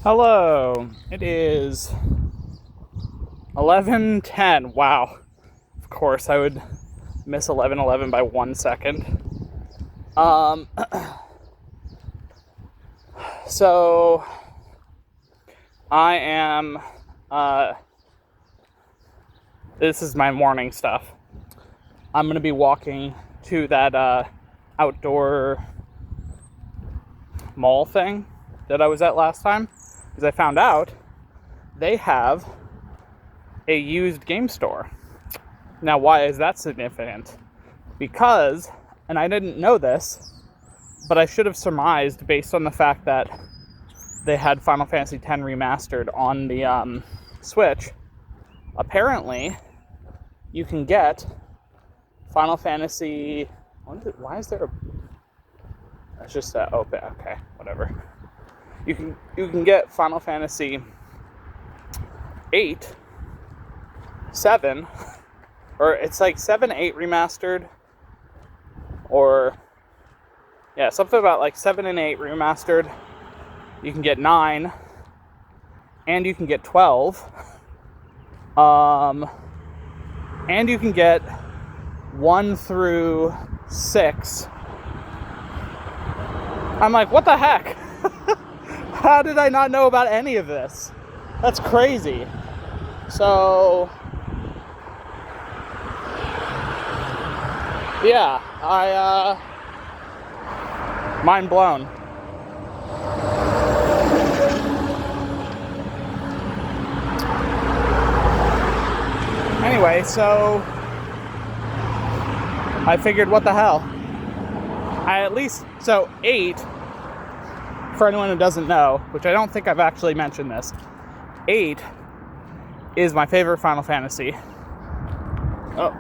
Hello, it is 11:10. Wow, of course I would miss 11:11 by 1 second. So I am, this is my morning stuff. I'm going to be walking to that outdoor mall thing that I was at last time, because I found out they have a used game store. Now, why is that significant? Because, and I didn't know this, but I should have surmised based on the fact that they had Final Fantasy X Remastered on the Switch. Apparently, you can get Final Fantasy... Why is there a... That's just open. Okay, whatever. You can get Final Fantasy 8, 7, or it's like 7, 8 remastered, or yeah, something about like 7 and 8 remastered. You can get 9, and you can get 12, and you can get 1 through 6. I'm like, what the heck? How did I not know about any of this? That's crazy. So, yeah, mind blown. Anyway, so I figured, what the hell? So 8, for anyone who doesn't know, which I don't think I've actually mentioned this, 8 is my favorite Final Fantasy. Oh.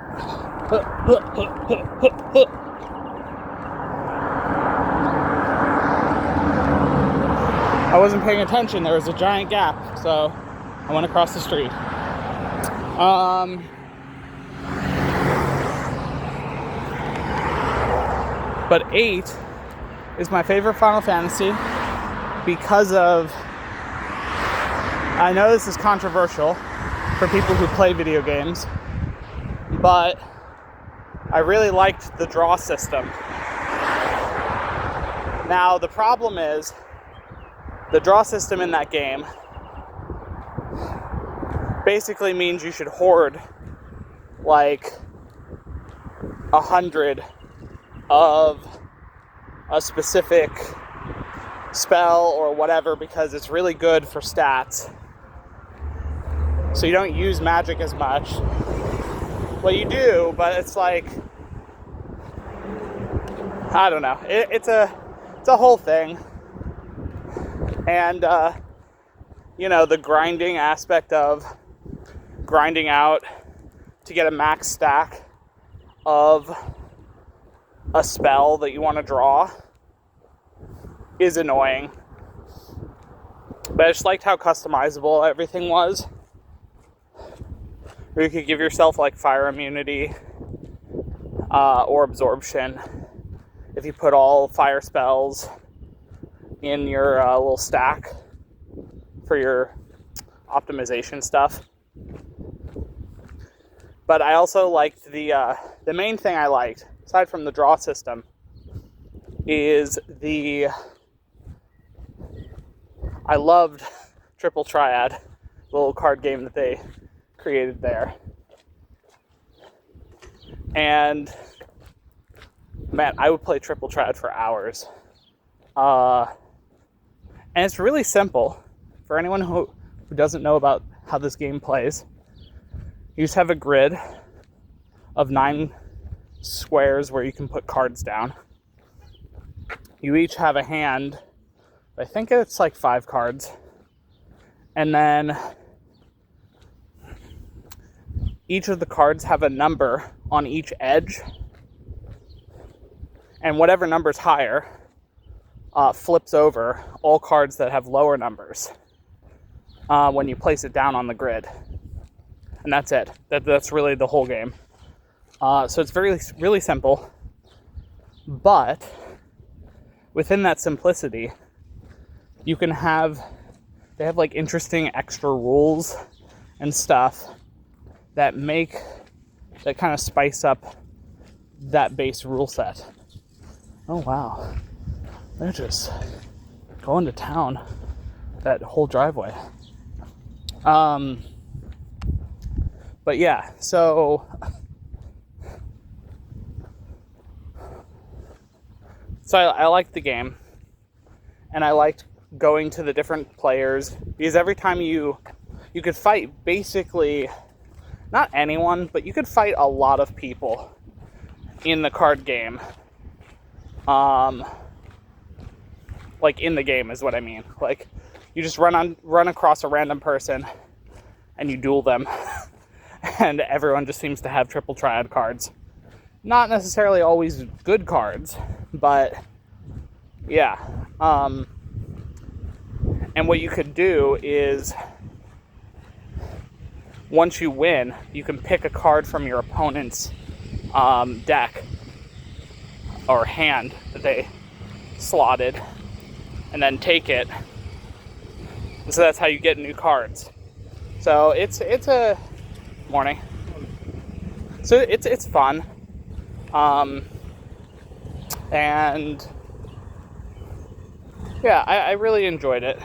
I wasn't paying attention. There was a giant gap, so I went across the street. But 8 is my favorite Final Fantasy because of... I know this is controversial for people who play video games, but I really liked the draw system. Now, the problem is, the draw system in that game basically means you should hoard like 100 of a specific spell or whatever, because it's really good for stats. So you don't use magic as much. Well, you do, but it's like, I don't know. It's a whole thing. And, the grinding aspect of grinding out to get a max stack of a spell that you want to draw is annoying. But I just liked how customizable everything was. Where you could give yourself like fire immunity or absorption if you put all fire spells in your little stack for your optimization stuff. But I also liked the main thing I liked, aside from the draw system, is I loved Triple Triad, the little card game that they created there. And man, I would play Triple Triad for hours. And it's really simple. For anyone who doesn't know about how this game plays, you just have a grid of 9 squares where you can put cards down. You each have a hand. I think it's like 5 cards. And then each of the cards have a number on each edge. And whatever number's higher flips over all cards that have lower numbers when you place it down on the grid. And that's it. That's really the whole game. So it's really simple. But within that simplicity, you can have they have like interesting extra rules and stuff that kind of spice up that base rule set. Oh wow, they're just going to town, that whole driveway. But yeah, so I liked the game, and I liked going to the different players, because every time you could fight basically, not anyone, but you could fight a lot of people in the card game. Like in the game is what I mean. Like you just run across a random person and you duel them. And everyone just seems to have triple triad cards. Not necessarily always good cards, but yeah. And what you could do is, once you win, you can pick a card from your opponent's deck or hand that they slotted, and then take it. So that's how you get new cards. So it's a morning. So it's fun, and yeah, I really enjoyed it.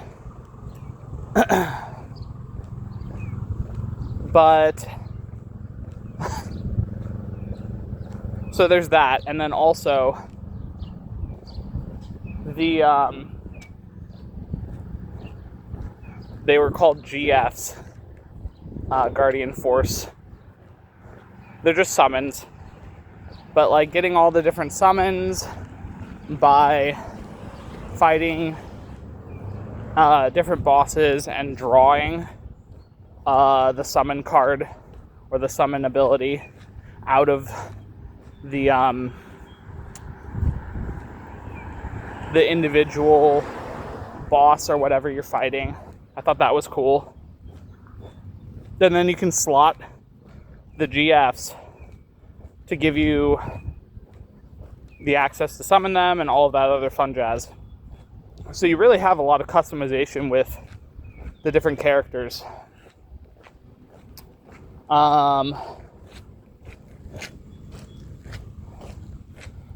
But so there's that, and then also they were called GFs, Guardian Force. They're just summons, but like getting all the different summons by fighting different bosses and drawing the summon card or the summon ability out of the individual boss or whatever you're fighting. I thought that was cool. And then you can slot the GFs to give you the access to summon them and all of that other fun jazz. So you really have a lot of customization with the different characters.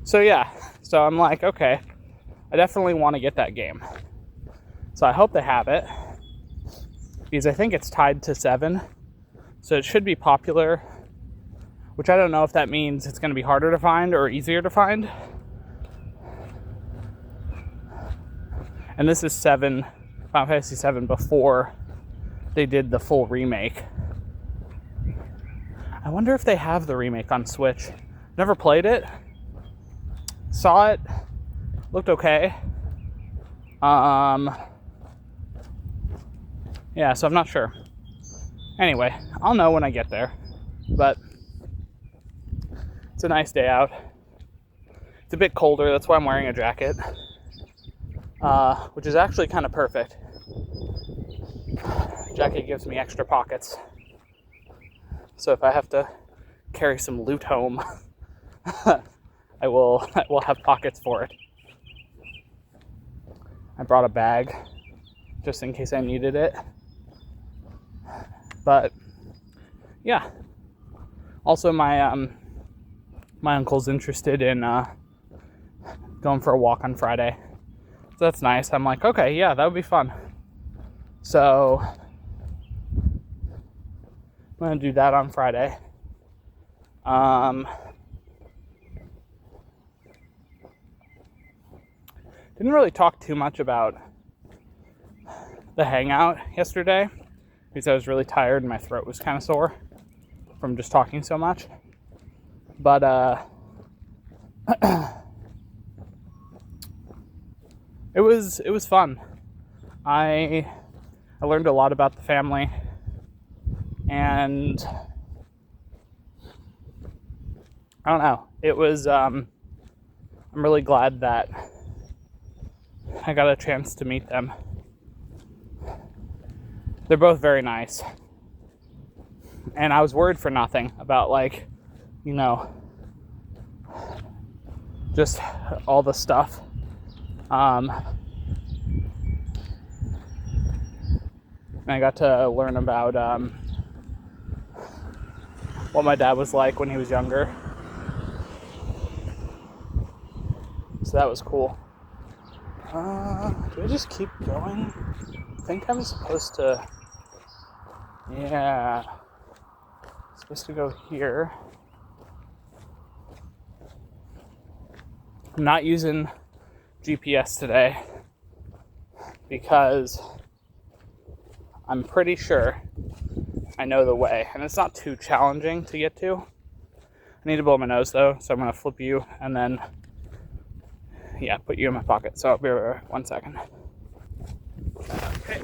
So yeah, so I'm like, okay, I definitely want to get that game. So I hope they have it, because I think it's tied to 7, so it should be popular, which I don't know if that means it's going to be harder to find or easier to find. And this is Final Fantasy 7 before they did the full remake. I wonder if they have the remake on Switch. Never played it. Saw it. Looked okay. Yeah, so I'm not sure. Anyway, I'll know when I get there. But it's a nice day out. It's a bit colder, that's why I'm wearing a jacket. Which is actually kind of perfect. Jacket gives me extra pockets. So if I have to carry some loot home, I will have pockets for it. I brought a bag just in case I needed it. But yeah. Also my uncle's interested in going for a walk on Friday. So that's nice. I'm like, okay, yeah, that would be fun. So I'm gonna do that on Friday. Didn't really talk too much about the hangout yesterday because I was really tired and my throat was kind of sore from just talking so much. But it was fun. I learned a lot about the family, and I don't know. It was I'm really glad that I got a chance to meet them. They're both very nice. And I was worried for nothing about, like, you know, just all the stuff. And I got to learn about what my dad was like when he was younger. So that was cool. Do I just keep going? I think I'm supposed to... Yeah. I'm supposed to go here. I'm not using GPS today because I'm pretty sure I know the way, and it's not too challenging to get to. I need to blow my nose though, so I'm gonna flip you and then, yeah, put you in my pocket. So I'll be right back. 1 second. Okay.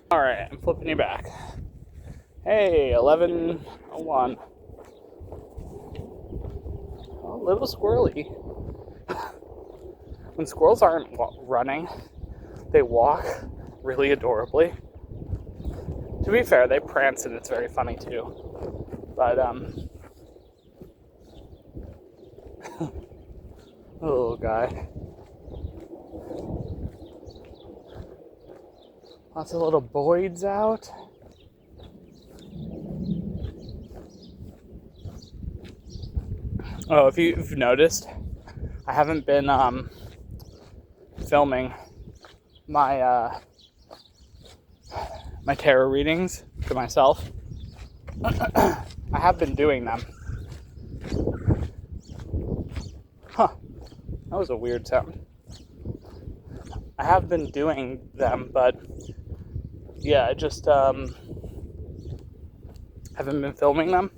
All right, I'm flipping you back. Hey, 11:01. A little squirrely. When squirrels aren't running, they walk really adorably. To be fair, they prance and it's very funny too. But, little guy. Lots of little boids out. Oh, if you've noticed, I haven't been filming my my tarot readings to myself. I have been doing them. Huh. That was a weird sound. I have been doing them, but yeah, I just haven't been filming them.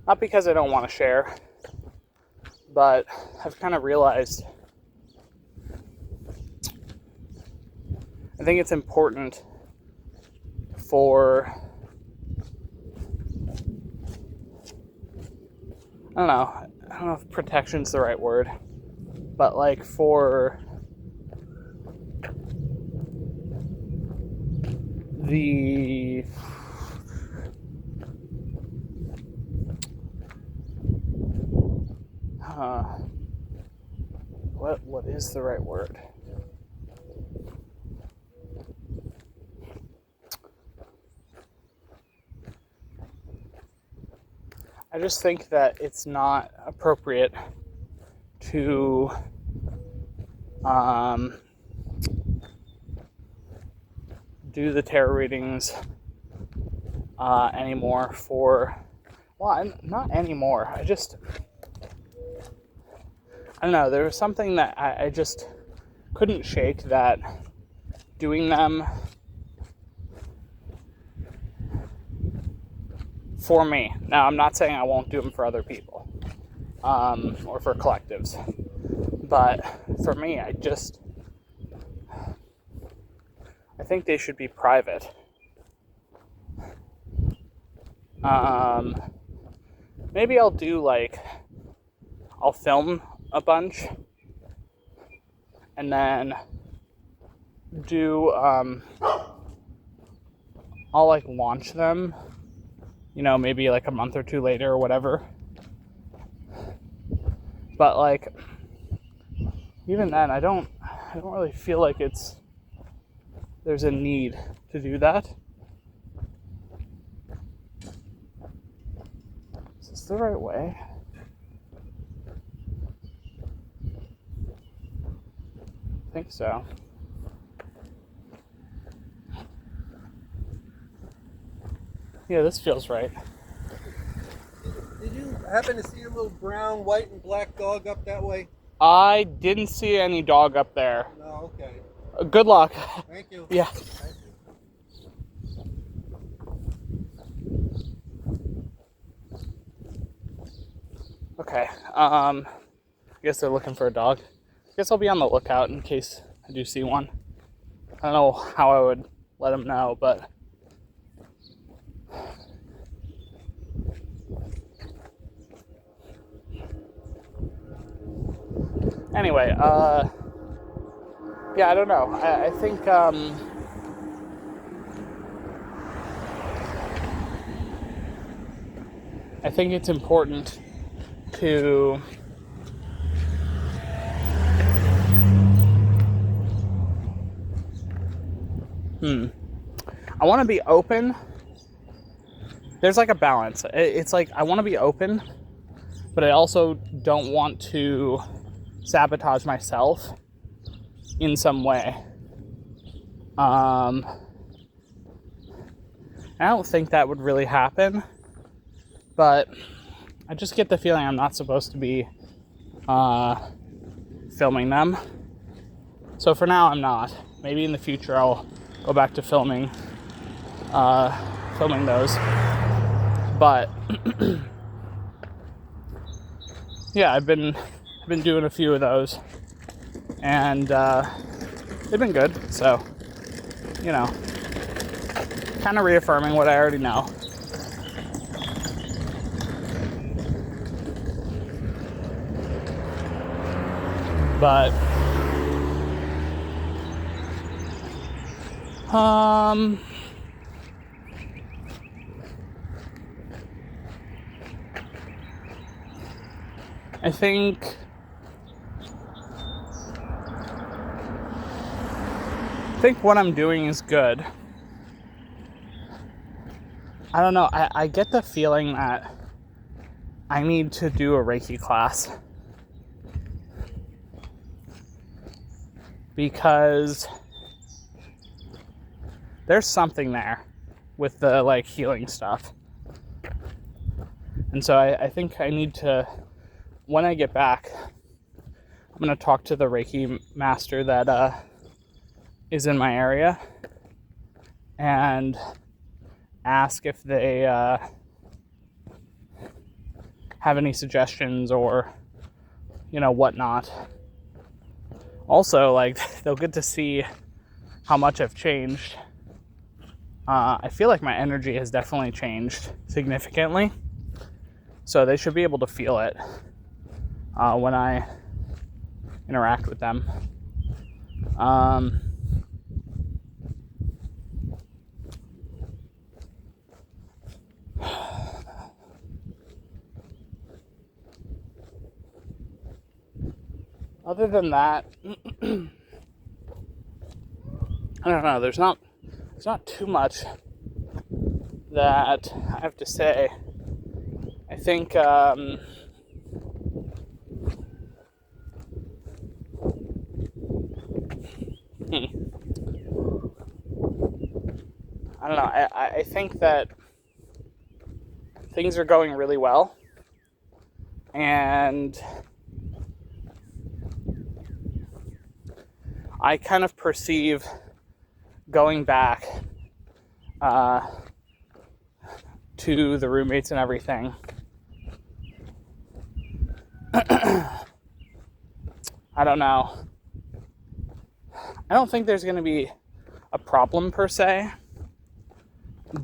Not because I don't want to share, but I've kind of realized I think it's important for, I don't know if protection's the right word, but like for the what is the right word? I just think that it's not appropriate to do the tarot readings anymore for, well, not anymore. I don't know, there was something that I just couldn't shake, that doing them for me. Now, I'm not saying I won't do them for other people, or for collectives, but for me, I think they should be private. Maybe I'll film a bunch and then I'll launch them, maybe a month or two later or whatever. But even then, I don't really feel like there's a need to do that. Is this the right way? I think so. Yeah, this feels right. Did you happen to see a little brown, white, and black dog up that way? I didn't see any dog up there. No, okay. Good luck. Thank you. Yeah. Thank you. Okay. I guess they're looking for a dog. I guess I'll be on the lookout in case I do see one. I don't know how I would let them know, but anyway, yeah, I don't know. I think I think it's important to I want to be open. There's like a balance. It's like I want to be open, but I also don't want to sabotage myself in some way. I don't think that would really happen, but I just get the feeling I'm not supposed to be filming them. So for now, I'm not. Maybe in the future I'll go back to filming those. But yeah, I've been doing a few of those, and they've been good. So, you know, kind of reaffirming what I already know. But I think what I'm doing is good. I don't know, I get the feeling that I need to do a Reiki class. Because there's something there with the like healing stuff. And so I think I need to, when I get back, I'm going to talk to the Reiki master that is in my area and ask if they have any suggestions or, you know, whatnot. Also, like, they'll get to see how much I've changed. I feel like my energy has definitely changed significantly. So they should be able to feel it when I interact with them. Other than that, I don't know, there's not too much that I have to say. I think I don't know, I think that things are going really well, and I kind of perceive going back to the roommates and everything. I don't know. I don't think there's going to be a problem per se,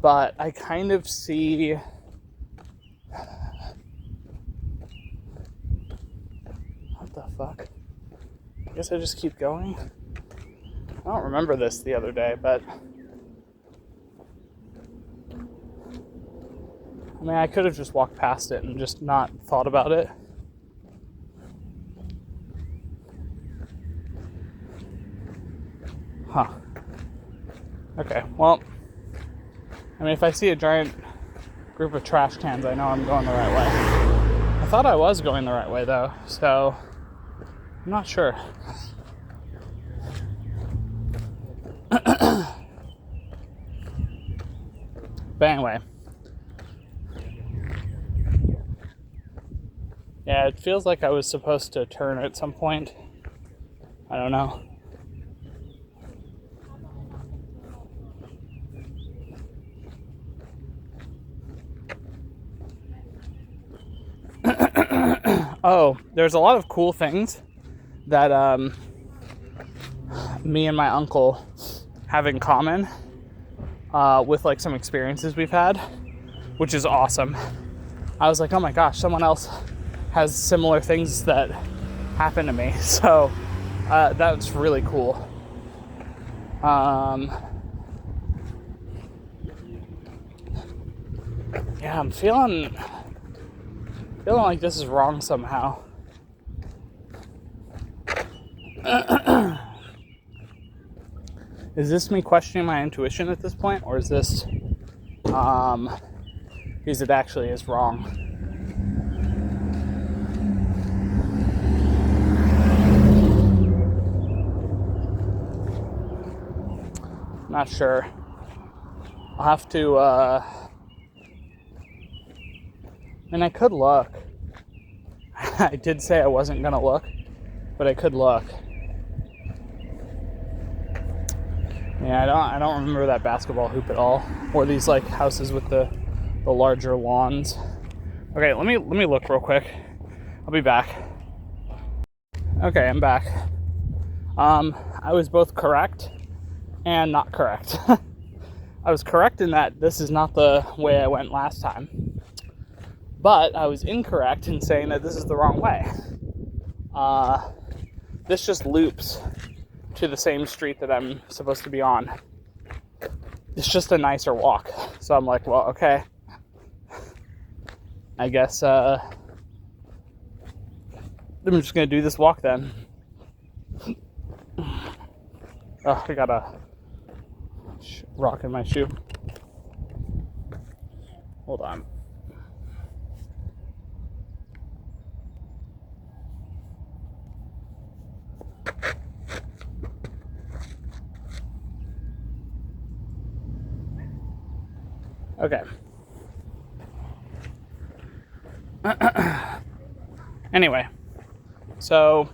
but I kind of see what the fuck? I guess I just keep going. I don't remember this the other day, but I mean, I could have just walked past it and just not thought about it. Huh. Okay, well, I mean, if I see a giant group of trash cans, I know I'm going the right way. I thought I was going the right way, though, so I'm not sure. But anyway. Yeah, it feels like I was supposed to turn at some point. I don't know. Oh, there's a lot of cool things that me and my uncle have in common with like some experiences we've had, which is awesome. I was like, oh my gosh, someone else has similar things that happen to me. So that's really cool. Yeah, I'm feeling Feeling like this is wrong somehow. Is this me questioning my intuition at this point, or is this because it actually is wrong? Not sure. I'll have to and I could look. I did say I wasn't gonna look, but I could look. Yeah, I don't remember that basketball hoop at all, or these like houses with the larger lawns. Okay, let me look real quick. I'll be back. Okay, I'm back. I was both correct and not correct. I was correct in that this is not the way I went last time, but I was incorrect in saying that this is the wrong way. This just loops to the same street that I'm supposed to be on. It's just a nicer walk. So I'm like, well, okay. I guess I'm just gonna do this walk then. Oh, I got a rock in my shoe. Hold on. Okay. Anyway, so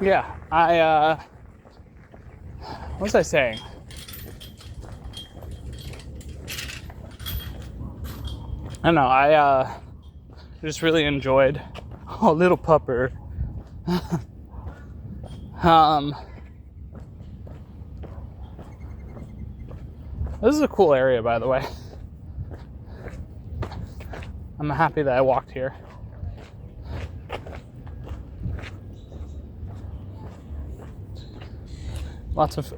yeah, what was I saying? I don't know, I just really enjoyed little pupper. This is a cool area, by the way. I'm happy that I walked here.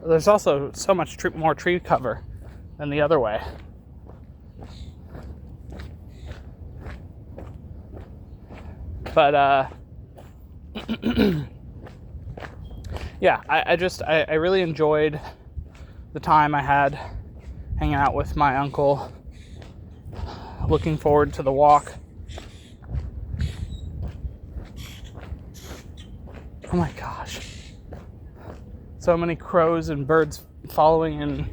There's also so much more tree cover than the other way. But yeah, I really enjoyed the time I had hanging out with my uncle. Looking forward to the walk. Oh my gosh. So many crows and birds following and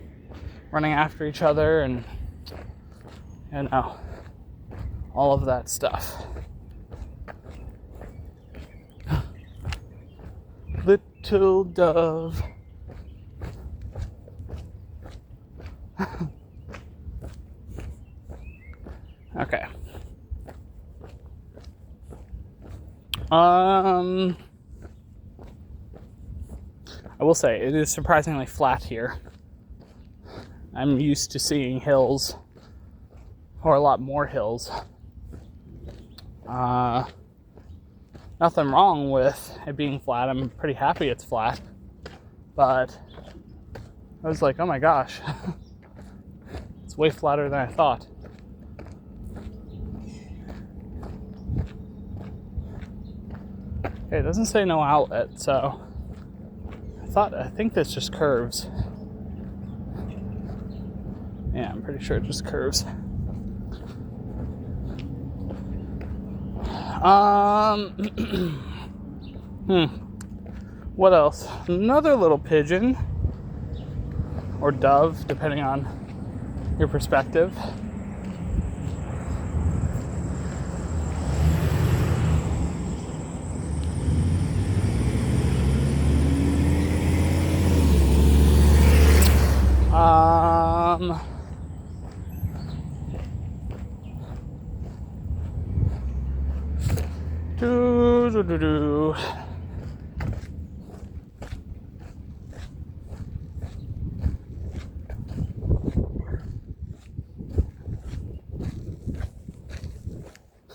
running after each other, and you know, all of that stuff. Little dove. Okay. I will say it is surprisingly flat here. I'm used to seeing hills, or a lot more hills. Nothing wrong with it being flat. I'm pretty happy it's flat. But I was like, oh my gosh. It's way flatter than I thought. Okay, it doesn't say no outlet, so I think this just curves. Yeah, I'm pretty sure it just curves. What else? Another little pigeon, or dove, depending on your perspective.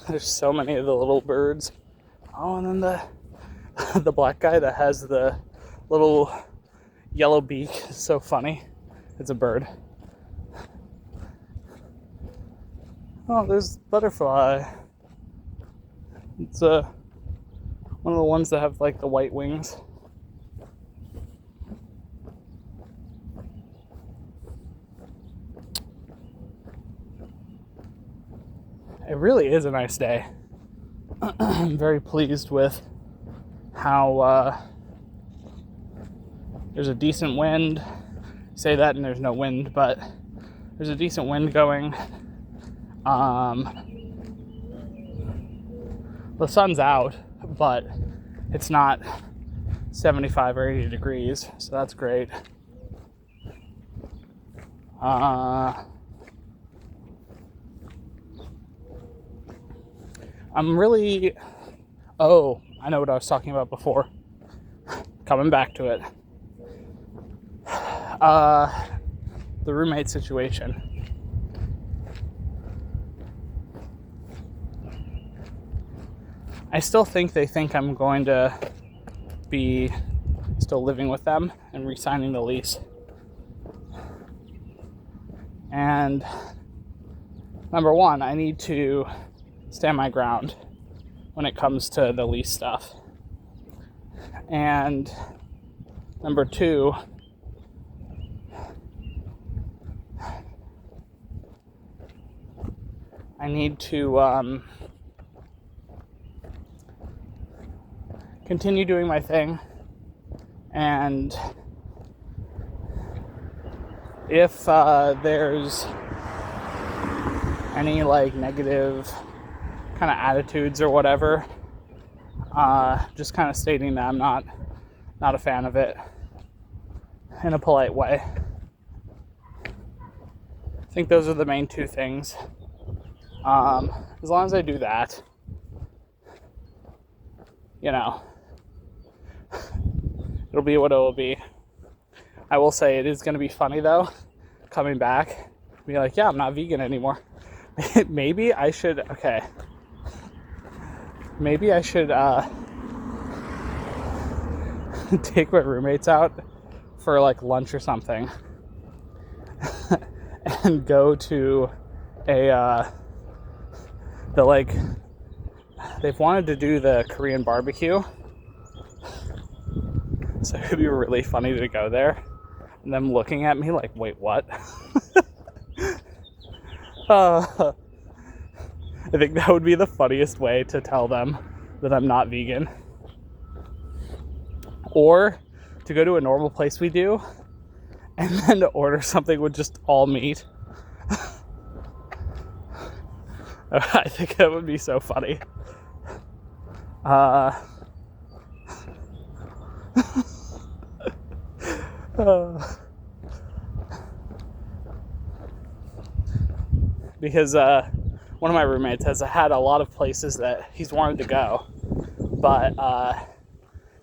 There's so many of the little birds. Oh, and then the black guy that has the little yellow beak is so funny. It's a bird. Oh, there's butterfly. It's one of the ones that have like the white wings. It really is a nice day. I'm very pleased with how there's a decent wind. Say that and there's no wind, but there's a decent wind going. The sun's out, but it's not 75 or 80 degrees, so that's great. I'm really... Oh, I know what I was talking about before. Coming back to it. The roommate situation. I still think they think I'm going to be still living with them and re-signing the lease. And number one, I need to stand my ground when it comes to the lease stuff. And number two, I need to continue doing my thing, and if there's any like negative kind of attitudes or whatever, just kind of stating that I'm not a fan of it in a polite way. I think those are the main two things. As long as I do that, you know, it'll be what it'll be. I will say it is going to be funny though, coming back, be like, yeah, I'm not vegan anymore. Maybe I should, okay. Maybe I should take my roommates out for like lunch or something and go to they've wanted to do the Korean barbecue. So it would be really funny to go there and them looking at me like, wait, what? I think that would be the funniest way to tell them that I'm not vegan. Or to go to a normal place we do and then to order something with just all meat. I think that would be so funny. Because one of my roommates has had a lot of places that he's wanted to go, but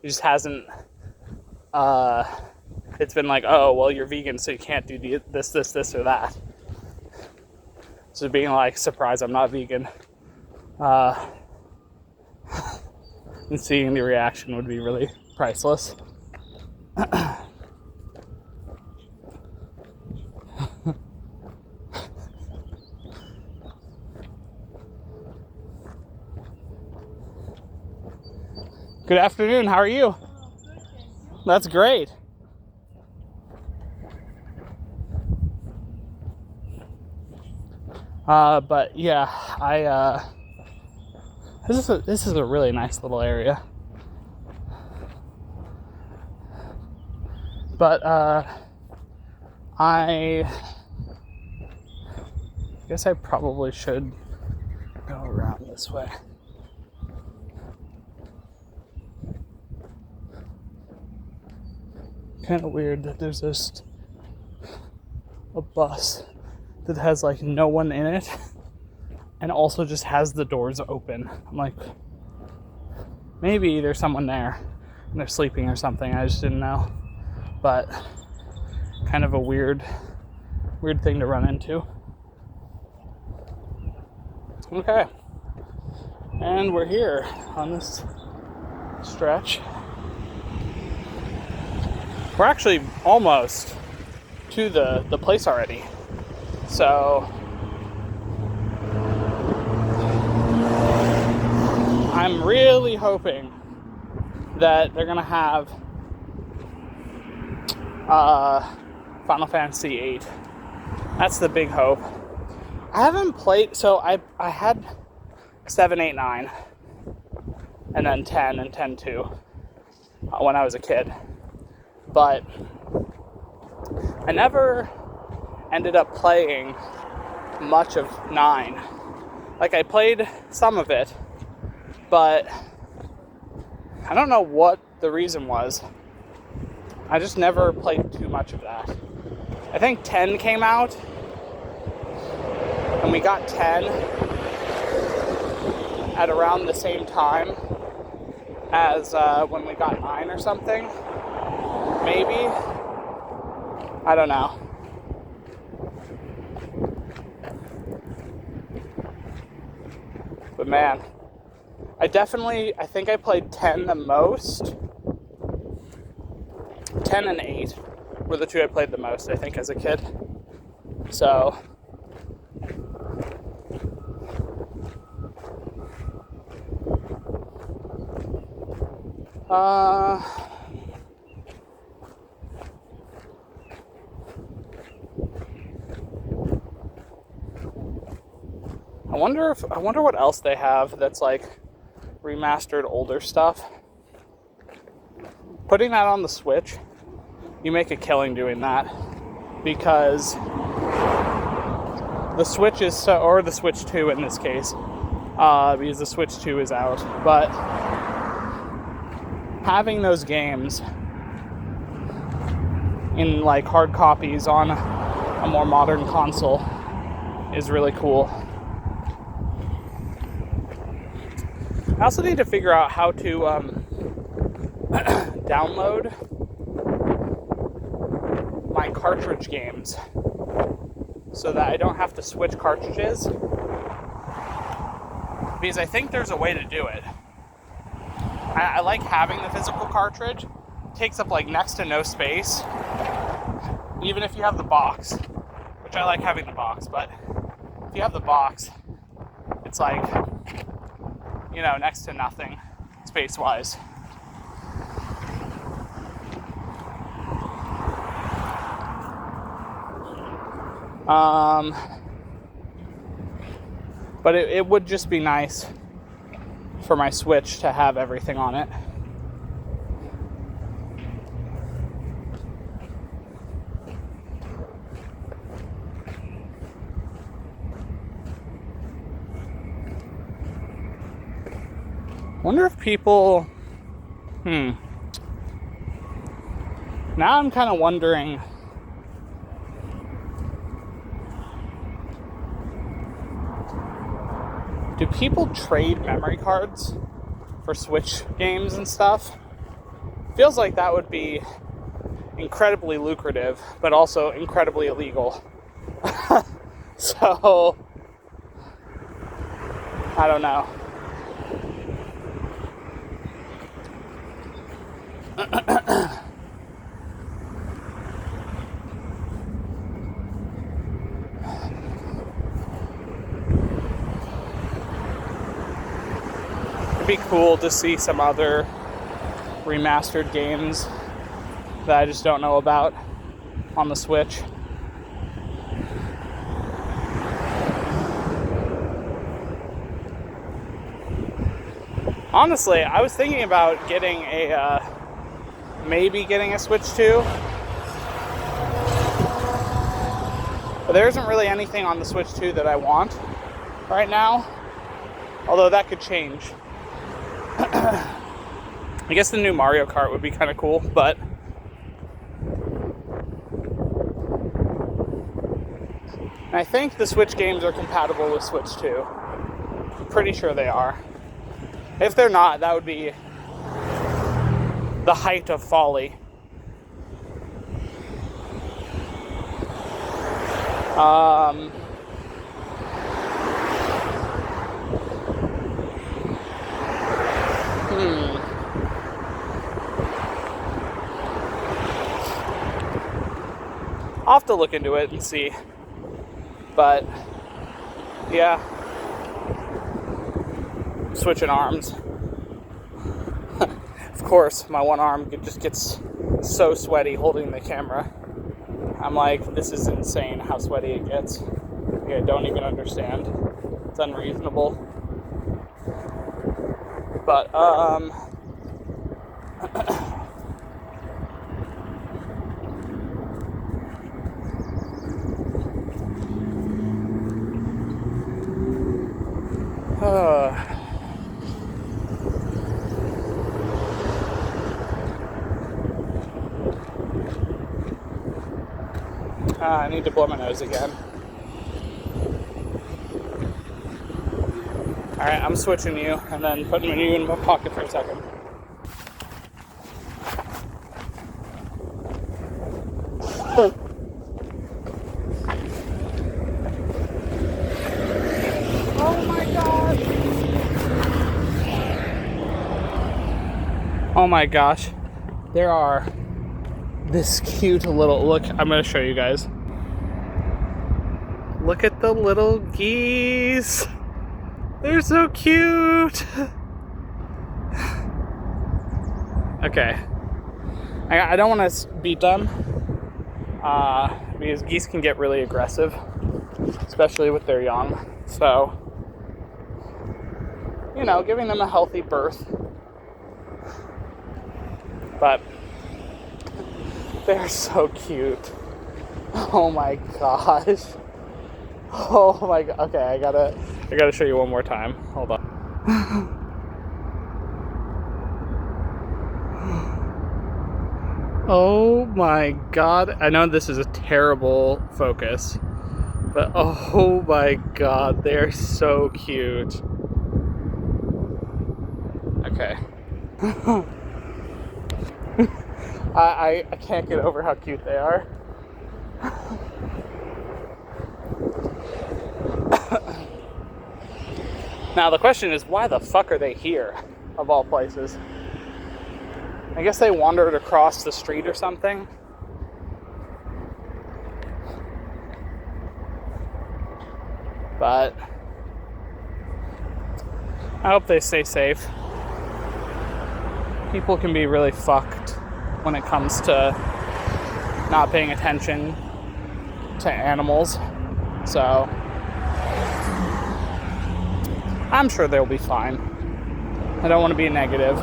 he just hasn't. It's been like, oh, well, you're vegan, so you can't do this, or that. So being like, surprise, I'm not vegan. And seeing the reaction would be really priceless. Good afternoon, how are you? That's great. But yeah, this is a really nice little area. But I guess I probably should go around this way. Kind of weird that there's just a bus that has like no one in it and also just has the doors open. I'm like, maybe there's someone there and they're sleeping or something. I just didn't know. But kind of a weird thing to run into. Okay. And we're here on this stretch. We're actually almost to the place already. So I'm really hoping that they're gonna have Final Fantasy VIII. That's the big hope. I haven't played, so I had 7, 8, 9, and then 10 and 10 2 when I was a kid. But I never ended up playing much of 9. Like, I played some of it, but I don't know what the reason was. I just never played too much of that. I think 10 came out, and we got 10 at around the same time as when we got 9 or something. Maybe. I don't know. But man, I think I played 10 the most. 10 and 8 were the two I played the most, I think, as a kid. So, I wonder what else they have that's like remastered older stuff. Putting that on the Switch, you make a killing doing that, because the Switch is or the Switch 2 in this case, because the Switch 2 is out. But having those games in like hard copies on a more modern console is really cool. I also need to figure out how to download my cartridge games so that I don't have to switch cartridges, because I think there's a way to do it. I like having the physical cartridge. It takes up like next to no space, even if you have the box, which I like having the box, but if you have the box, it's like, you know, next to nothing space-wise. But it would just be nice for my Switch to have everything on it. Wonder if people... Now I'm kind of wondering... Do people trade memory cards for Switch games and stuff? Feels like that would be incredibly lucrative, but also incredibly illegal. So, I don't know. It'd be cool to see some other remastered games that I just don't know about on the Switch. Honestly, I was thinking about getting maybe getting a Switch 2. But there isn't really anything on the Switch 2 that I want right now. Although that could change. I guess the new Mario Kart would be kind of cool, but I think the Switch games are compatible with Switch 2. I'm pretty sure they are. If they're not, that would be the height of folly. I'll have to look into it and see. But, yeah. Switching arms. course, my one arm just gets so sweaty holding the camera. I'm like, this is insane how sweaty it gets. I don't even understand. It's unreasonable. But, I need to blow my nose again. Alright, I'm switching you and then putting you in my pocket for a second. Oh my god! Oh my gosh. There are this cute little, look, I'm going to show you guys. Look at the little geese. They're so cute. Okay. I don't want to beat them because geese can get really aggressive, especially with their young. So, you know, giving them a healthy birth. But they're so cute. Oh my gosh. Oh my god. Okay, I gotta show you one more time. Hold on. Oh my god. I know this is a terrible focus, but oh my god, they're so cute. Okay. I can't get over how cute they are. Now the question is, why the fuck are they here, of all places? I guess they wandered across the street or something. But I hope they stay safe. People can be really fucked when it comes to not paying attention to animals. So I'm sure they'll be fine. I don't want to be negative.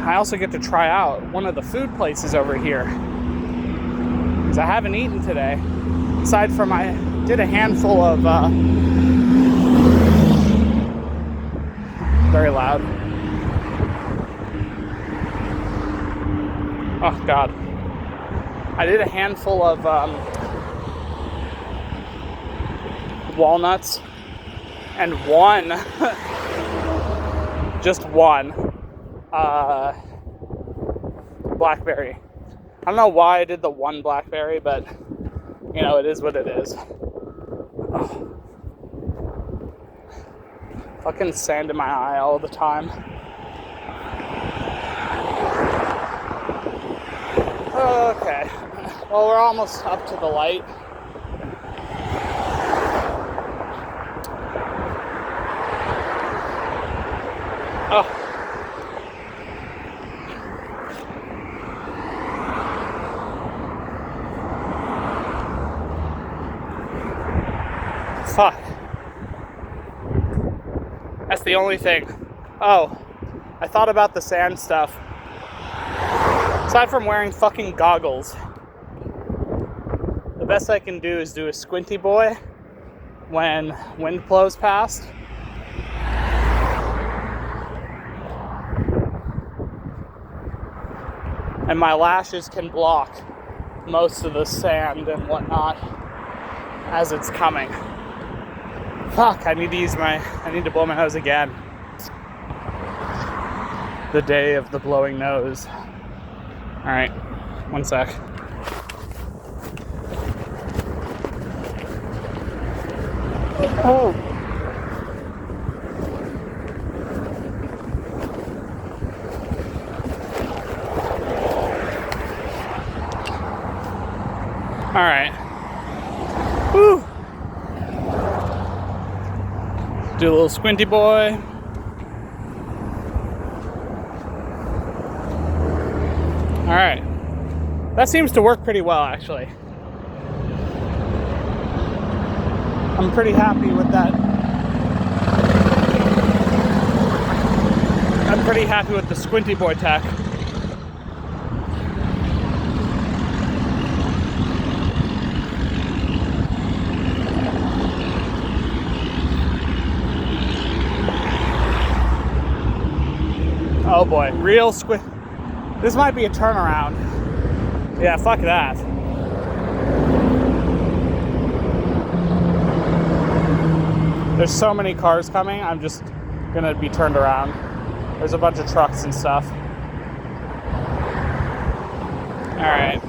I also get to try out one of the food places over here, because I haven't eaten today. Aside from I did a handful of very loud. Oh god. I did a handful of walnuts and one, just one, blackberry. I don't know why I did the one blackberry, but you know, it is what it is. Oh. Fucking sand in my eye all the time. Okay. Well, we're almost up to the light. Oh. Fuck. That's the only thing. Oh, I thought about the sand stuff. Aside from wearing fucking goggles, the best I can do is do a squinty boy when wind blows past. And my lashes can block most of the sand and whatnot as it's coming. Fuck, I need to blow my nose again. The day of the blowing nose. Alright, one sec. Oh. Alright. Whew. Do a little squinty boy. Alright. That seems to work pretty well, actually. I'm pretty happy with that. I'm pretty happy with the squinty boy tech. Oh boy, real squint. This might be a turnaround. Yeah, fuck that. There's so many cars coming, I'm just gonna be turned around. There's a bunch of trucks and stuff. Alright.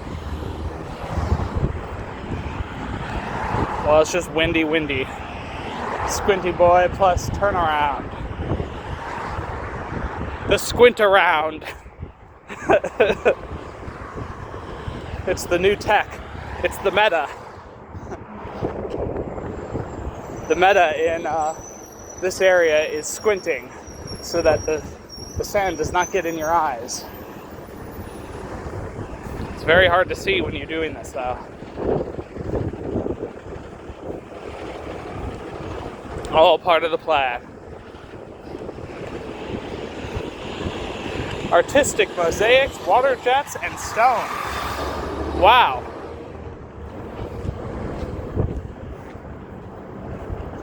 Well, it's just windy. Squinty boy plus turnaround. The squint around. It's the new tech. It's the meta. The meta in this area is squinting so that the sand does not get in your eyes. It's very hard to see when you're doing this though. All part of the plan. Artistic mosaics, water jets, and stone. Wow.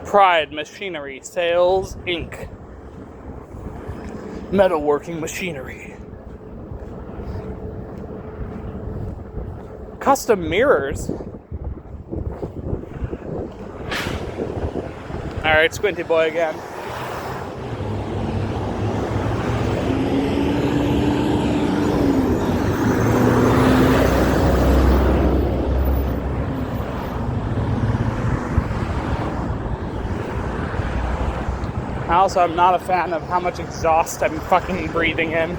Pride Machinery Sales Inc. Metalworking machinery. Custom mirrors. Alright, squinty boy again. Also, I'm not a fan of how much exhaust I'm fucking breathing in.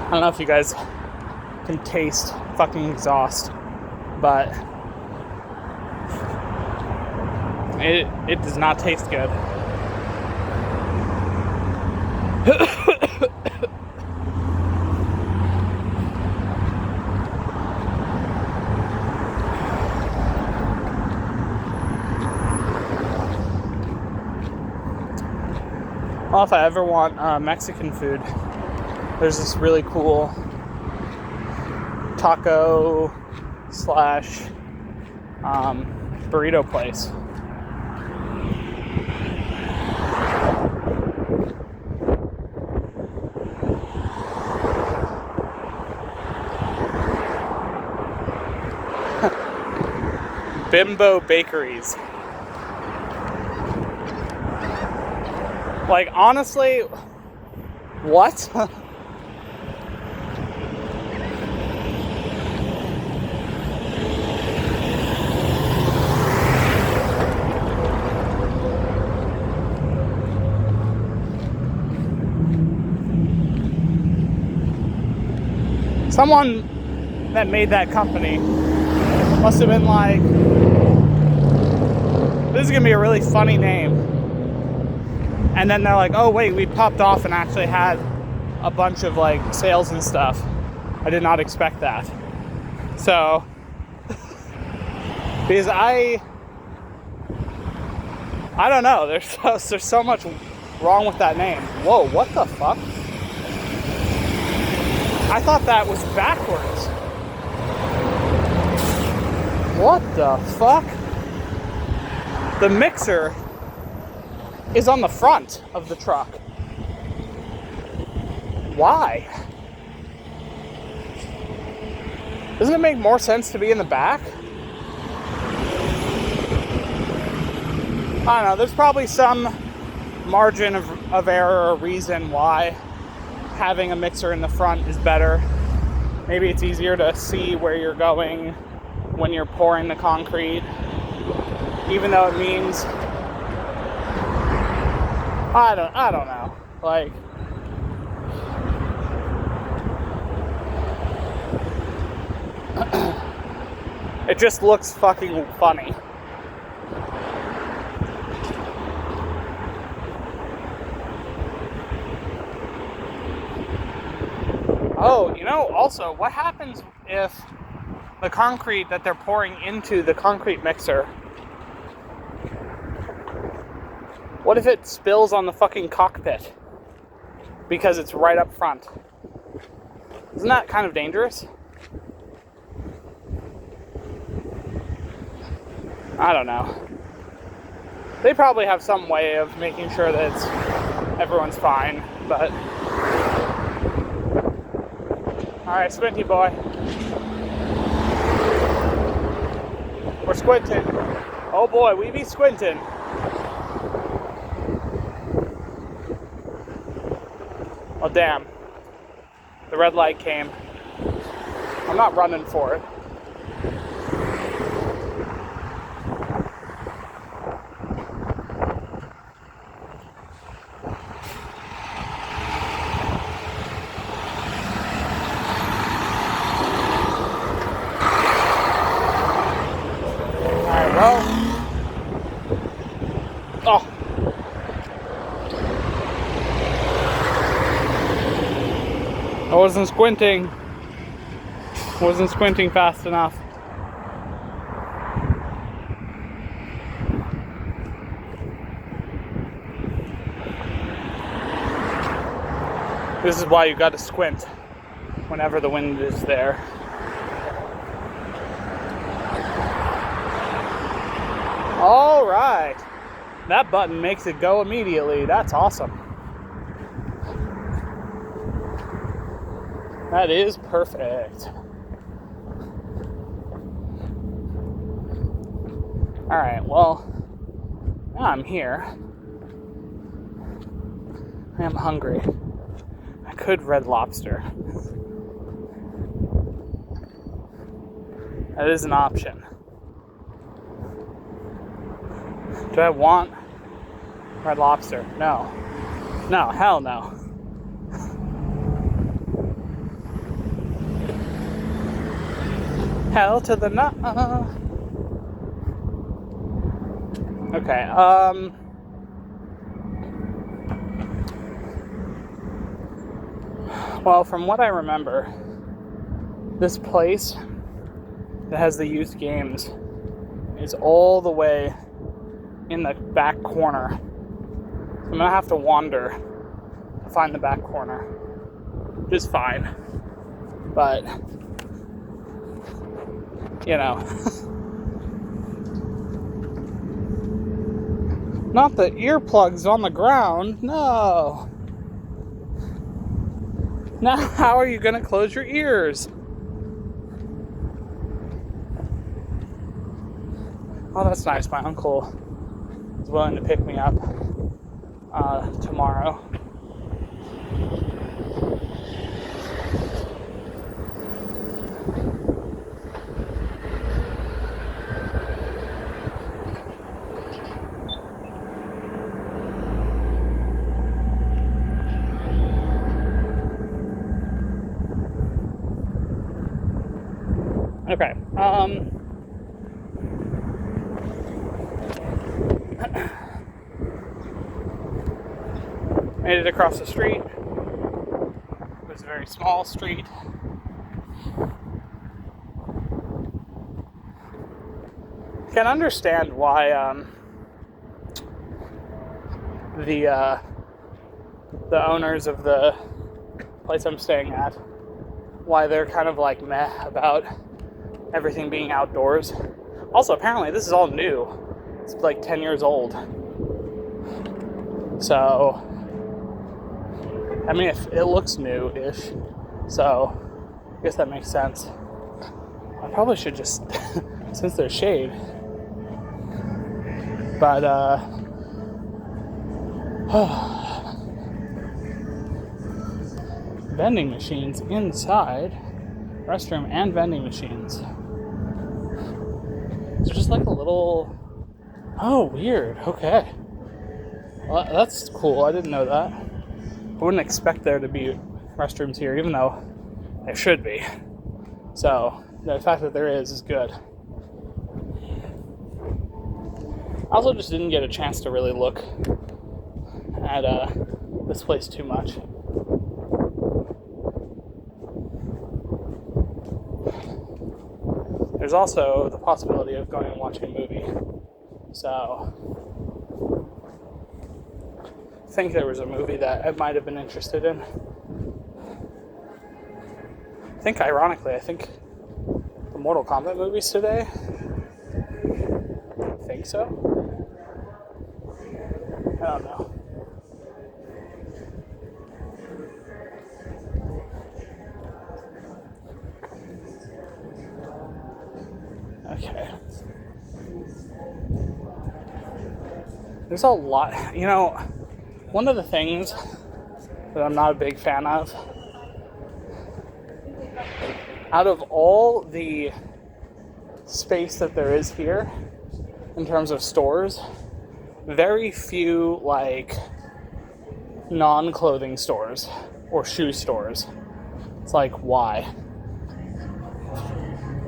I don't know if you guys can taste fucking exhaust, but it does not taste good. Well, if I ever want Mexican food, there's this really cool taco slash burrito place. Bimbo Bakeries. Like, honestly, what? Someone that made that company must have been like, this is gonna be a really funny name. And then they're like, oh wait, we popped off and actually had a bunch of like sales and stuff. I did not expect that. So, because I don't know, there's so much wrong with that name. Whoa, what the fuck? I thought that was backwards. What the fuck? The mixer is on the front of the truck. Why? Doesn't it make more sense to be in the back? I don't know, there's probably some margin of error or reason why having a mixer in the front is better. Maybe it's easier to see where you're going when you're pouring the concrete, even though it means I don't know. Like, It just looks fucking funny. Oh, also, what happens if the concrete that they're pouring into the concrete mixer, what if it spills on the fucking cockpit? Because it's right up front. Isn't that kind of dangerous? I don't know. They probably have some way of making sure that everyone's fine, but... Alright, squinty boy. We're squinting. Oh boy, we be squinting. Well, damn. The red light came. I'm not running for it. Alright, well. Oh. I wasn't squinting. Wasn't squinting fast enough. This is why you gotta squint whenever the wind is there. All right. That button makes it go immediately. That's awesome. That is perfect. Alright, well, now I'm here. I am hungry. I could Red Lobster. That is an option. Do I want Red Lobster? No. No, hell no. Hell to the no. Okay, well, from what I remember, this place that has the used games is all the way in the back corner. So I'm gonna have to wander to find the back corner, which is fine, but not the earplugs on the ground, no. Now how are you gonna close your ears? Oh, that's nice. My uncle is willing to pick me up tomorrow. Okay. Made it across the street. It was a very small street. Can understand why the owners of the place I'm staying at, why they're kind of like meh about everything being outdoors. Also, apparently this is all new. It's like 10 years old. So, I mean, if it looks new-ish, so I guess that makes sense. I probably should just, since there's shade. But, vending machines inside. Restroom and vending machines. It's just like a little... Oh, weird. Okay. Well, that's cool. I didn't know that. I wouldn't expect there to be restrooms here, even though there should be. So, The fact that there is good. I also just didn't get a chance to really look at this place too much. There's also the possibility of going and watching a movie. So, I think there was a movie that I might have been interested in. I think, ironically, the Mortal Kombat movie's today. I think so. I don't know. Okay. There's a lot, one of the things that I'm not a big fan of, out of all the space that there is here, in terms of stores, very few, non-clothing stores or shoe stores. It's like, why?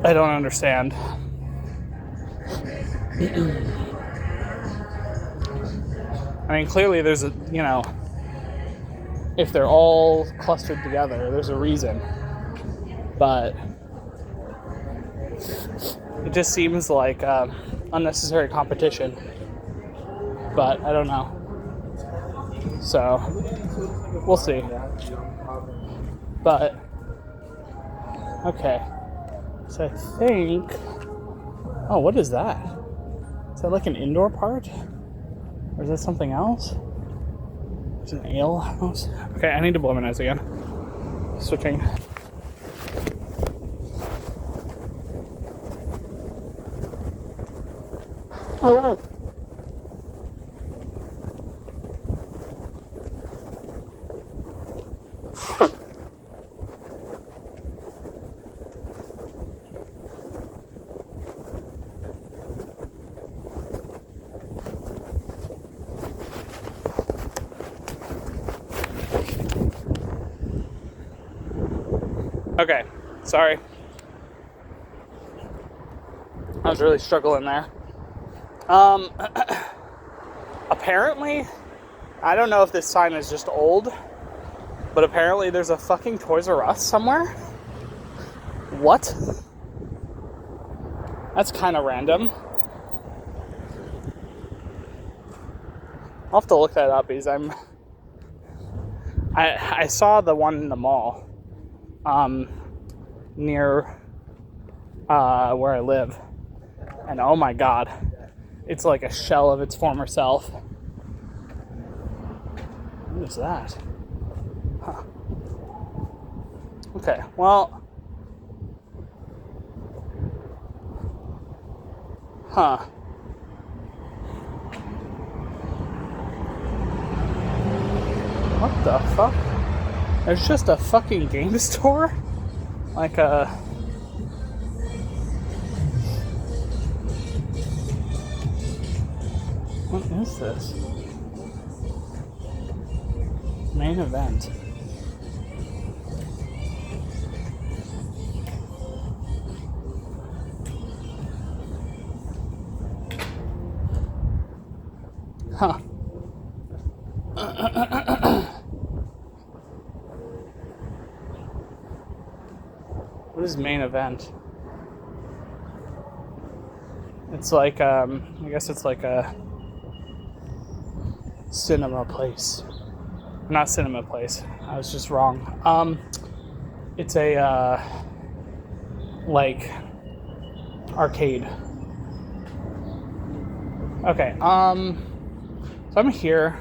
I don't understand. I mean, clearly there's if they're all clustered together, there's a reason. But it just seems like unnecessary competition. But I don't know. So, we'll see. But, okay. So I think... Oh, what is that? Is that like an indoor part? Or is that something else? Is it an ale house? Okay, I need to blow my nose again. Switching. Oh, okay, sorry. I was really struggling there. Apparently, I don't know if this sign is just old, but apparently there's a fucking Toys R Us somewhere. What? That's kind of random. I'll have to look that up because I saw the one in the mall, near where I live, and oh my god, it's like a shell of its former self. What is that? Huh. Okay, well, what the fuck? There's just a fucking game store? Like a... What is this? Main event. Huh. What is main event? It's like, I guess it's like a cinema place. Not cinema place. I was just wrong. It's a, like, arcade. Okay, so I'm here.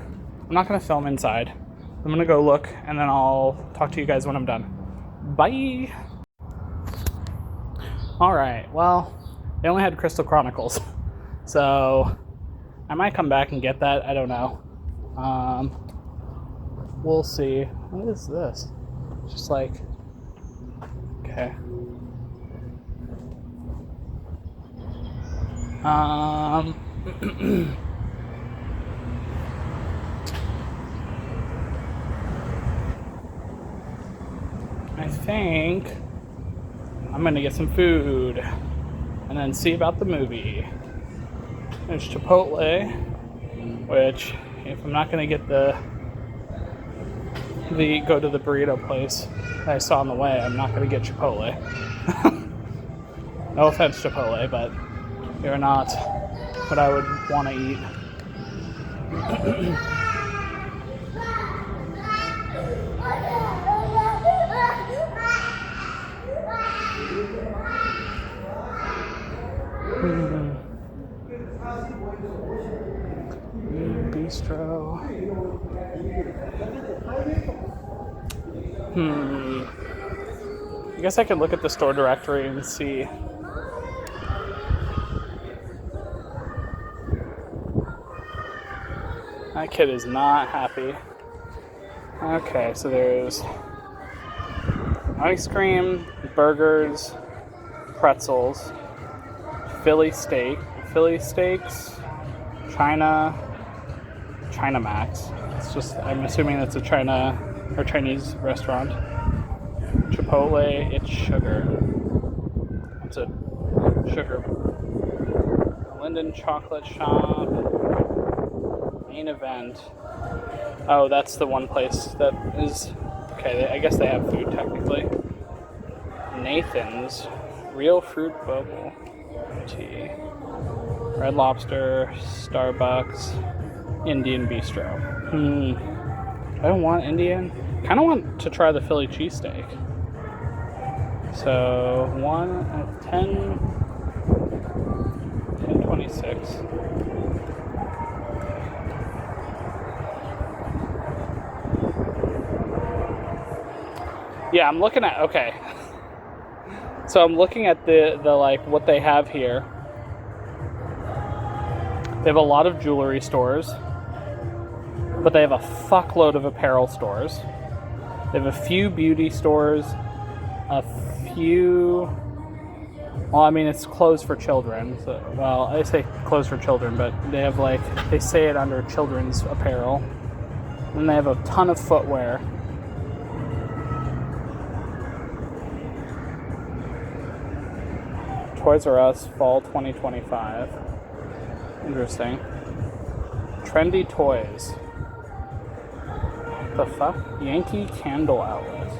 I'm not gonna film inside. I'm gonna go look, and then I'll talk to you guys when I'm done. Bye! Alright, well, they only had Crystal Chronicles. So, I might come back and get that. I don't know. We'll see. What is this? Just like... Okay. I think I'm gonna get some food and then see about the movie. There's Chipotle, which if I'm not gonna get the go to the burrito place that I saw on the way, I'm not gonna get Chipotle. No offense, Chipotle, but you're not what I would want to eat. Bistro. I guess I could look at the store directory and see. That kid is not happy. Okay, so there's ice cream, burgers, pretzels, Philly steaks, China Max. It's just, I'm assuming that's a China or Chinese restaurant. Chipotle, it's sugar. What's it? Sugar. Linden Chocolate Shop. Main Event. Oh, that's the one place that is... Okay, I guess they have food technically. Nathan's. Real Fruit Bubble Tea. Red Lobster. Starbucks. Indian Bistro. I don't want Indian. Kind of want to try the Philly cheesesteak. So 1 at 10:26. Yeah, I'm looking at, okay. So I'm looking at the like what they have here. They have a lot of jewelry stores, but they have a fuckload of apparel stores. They have a few beauty stores, a few... Well, I mean, it's clothes for children. So, well, I say clothes for children, but they have like, they say it under children's apparel. And they have a ton of footwear. Toys R Us, fall 2025. Interesting. Trendy toys. What the fuck? Yankee Candle Outlet.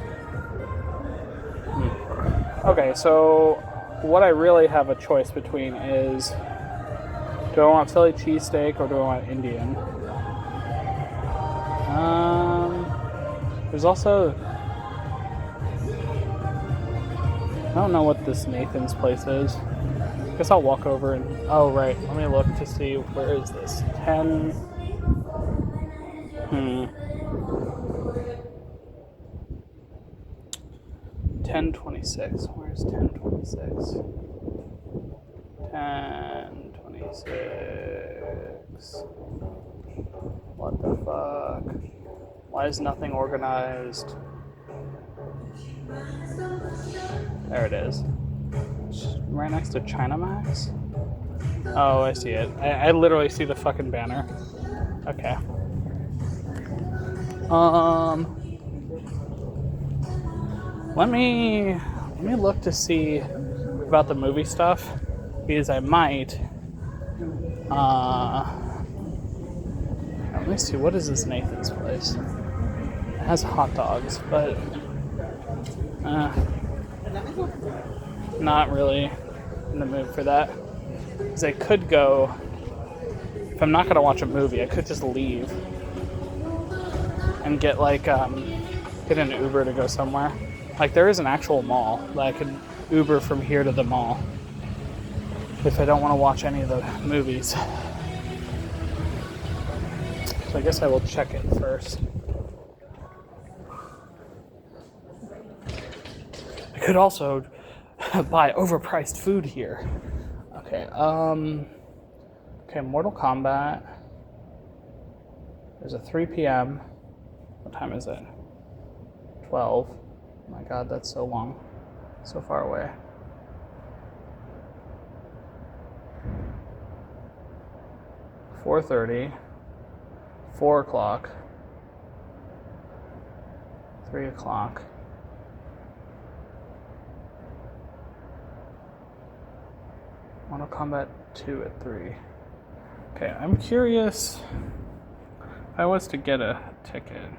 Okay, so what I really have a choice between is, do I want Philly cheesesteak or do I want Indian? There's also... I don't know what this Nathan's place is. I guess I'll walk over and... Oh, right. Let me look to see, where is this? 10:26. Where's 10:26? 10:26. What the fuck? Why is nothing organized? There it is. Right next to China Max? Oh, I see it. I literally see the fucking banner. Okay. Let me look to see about the movie stuff, because I might. Let me see. What is this Nathan's place? It has hot dogs, but not really in the mood for that. Because I could go, if I'm not gonna watch a movie, I could just leave and get like get an Uber to go somewhere. Like, there is an actual mall that I could Uber from here to the mall if I don't want to watch any of the movies. So I guess I will check it first. I could also buy overpriced food here. Okay, okay, Mortal Kombat. There's a 3 p.m. What time is it? 12. Oh my god, that's so long. So far away. $4:30. 4 o'clock. 3 o'clock. Mortal Kombat 2 at 3. Okay, I'm curious if I was to get a ticket.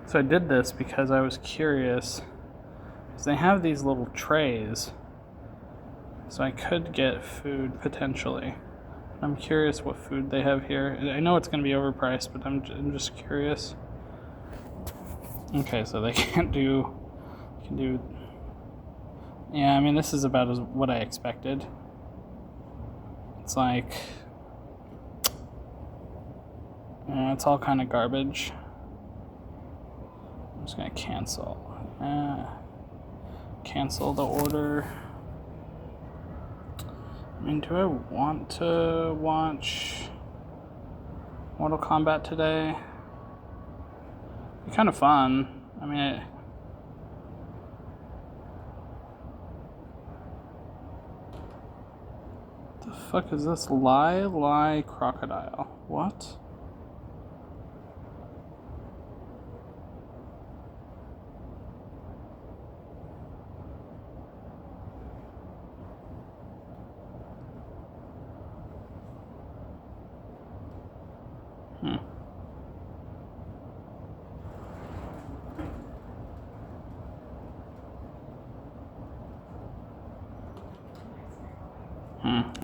So I did this because I was curious. Because they have these little trays. So I could get food potentially. I'm curious what food they have here. I know it's going to be overpriced, but I'm just curious. Okay, so they can do. Yeah, I mean, this is about what I expected. It's like. It's all kind of garbage. I'm just gonna cancel. Cancel the order. I mean, do I want to watch Mortal Kombat today? It'd be kind of fun. I mean, the fuck is this? Lie Crocodile. What?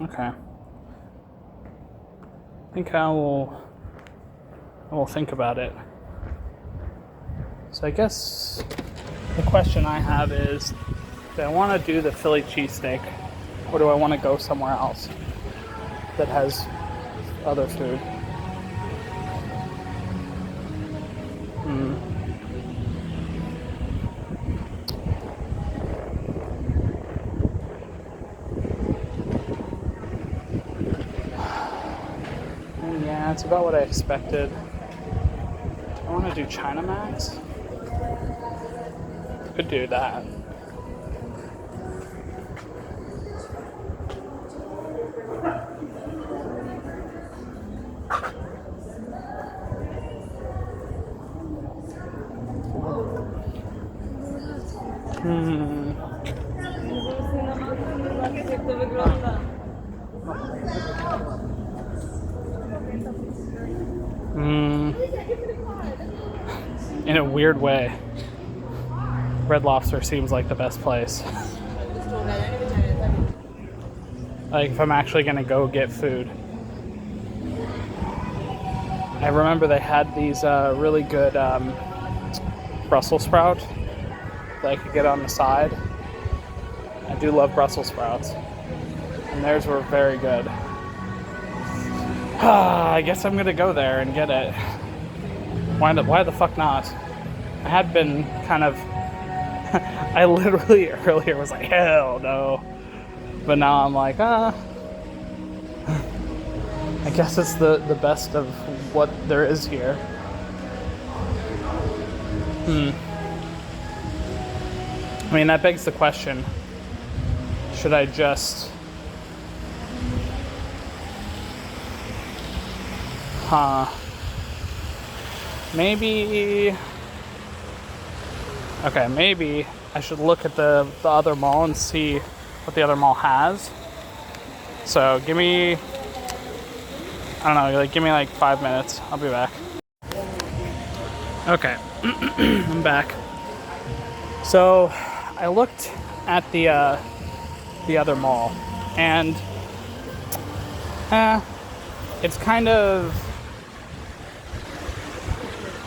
Okay. I think I will think about it. So I guess the question I have is, do I want to do the Philly cheesesteak, or do I want to go somewhere else that has other food? Yeah, it's about what I expected. Do I want to do China Max? Could do that. In a weird way, Red Lobster seems like the best place. Like, if I'm actually gonna go get food. I remember they had these really good Brussels sprout that I could get on the side. I do love Brussels sprouts. And theirs were very good. I guess I'm gonna go there and get it. Why the fuck not? I had been kind of... I literally earlier was like, hell no. But now I'm like, I guess it's the best of what there is here. I mean, that begs the question, should I just... Maybe... Okay, maybe I should look at the other mall and see what the other mall has. So give me... I don't know, like give me like 5 minutes. I'll be back. Okay, I'm back. So I looked at the other mall, and it's kind of,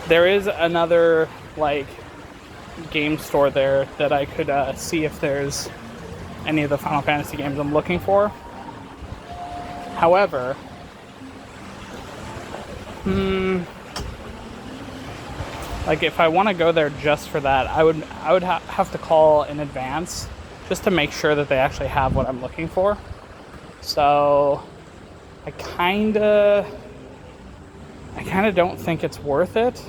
there is another like game store there that I could see if there's any of the Final Fantasy games I'm looking for. However, like if I want to go there just for that, I would have to call in advance just to make sure that they actually have what I'm looking for. So I kind of don't think it's worth it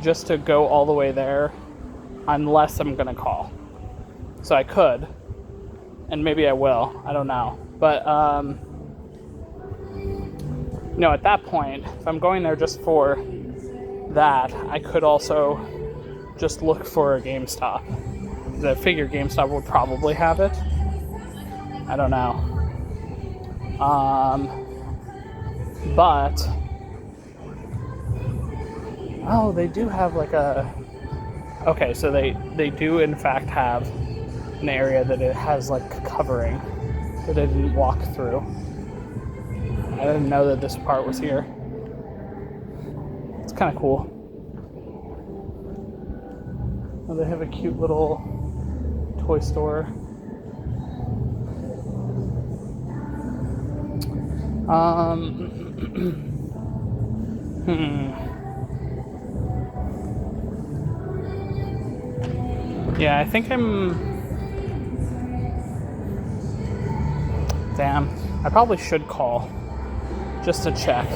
just to go all the way there unless I'm gonna call. So I could, and maybe I will, I don't know. But at that point, if I'm going there just for that, I could also just look for a GameStop. I figure GameStop would probably have it. I don't know. But they do have like a... Okay, so they do in fact have an area that it has like covering that I didn't walk through. I didn't know that this part was here. It's kind of cool. Oh, they have a cute little toy store. Yeah, I think Damn, I probably should call just to check.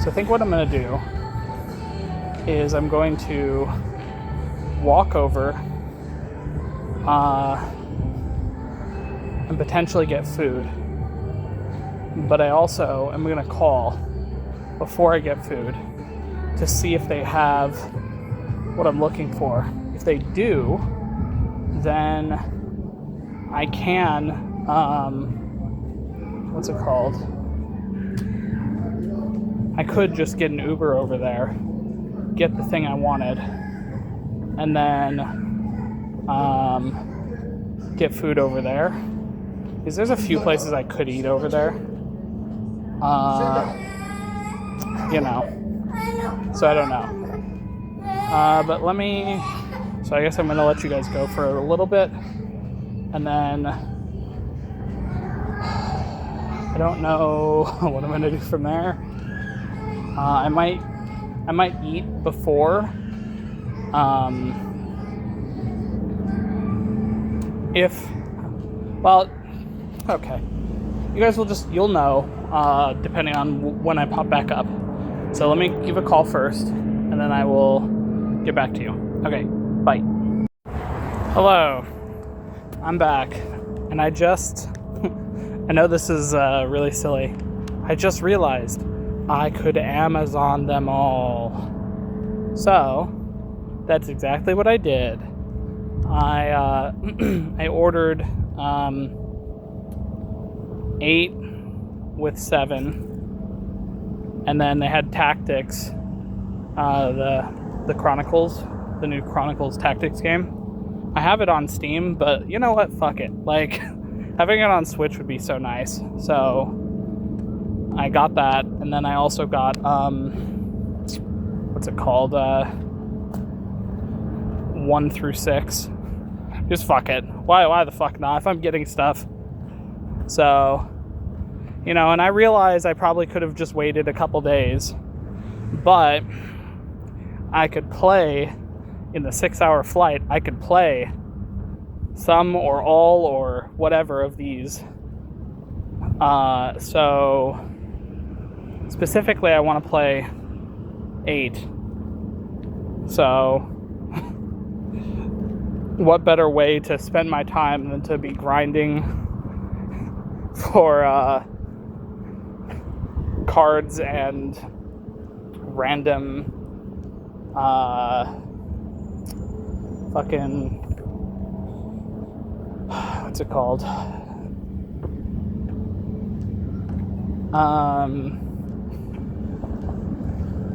So I think what I'm gonna do is I'm going to walk over and potentially get food. But I also am gonna call before I get food to see if they have what I'm looking for. If they do, then I can, what's it called? I could just get an Uber over there, get the thing I wanted, and then get food over there. Because there's a few places I could eat over there. So I don't know. But so I guess I'm going to let you guys go for a little bit. And then I don't know what I'm going to do from there. I might eat before. Okay. You guys you'll know, depending on when I pop back up. So let me give a call first, and then I will get back to you. Okay, bye. Hello, I'm back, and I know this is really silly. I just realized I could Amazon them all. So, that's exactly what I did. I ordered 8 with 7, and then they had Tactics, the Chronicles, the new Chronicles Tactics game. I have it on Steam, but you know what? Fuck it. Like, having it on Switch would be so nice. So I got that, and then I also got what's it called? 1 through 6. Just fuck it. Why the fuck not? If I'm getting stuff. So, and I realize I probably could have just waited a couple days, but I could play in the 6-hour flight. I could play some or all or whatever of these. So specifically, I want to play 8. So what better way to spend my time than to be grinding for cards and random fucking, what's it called?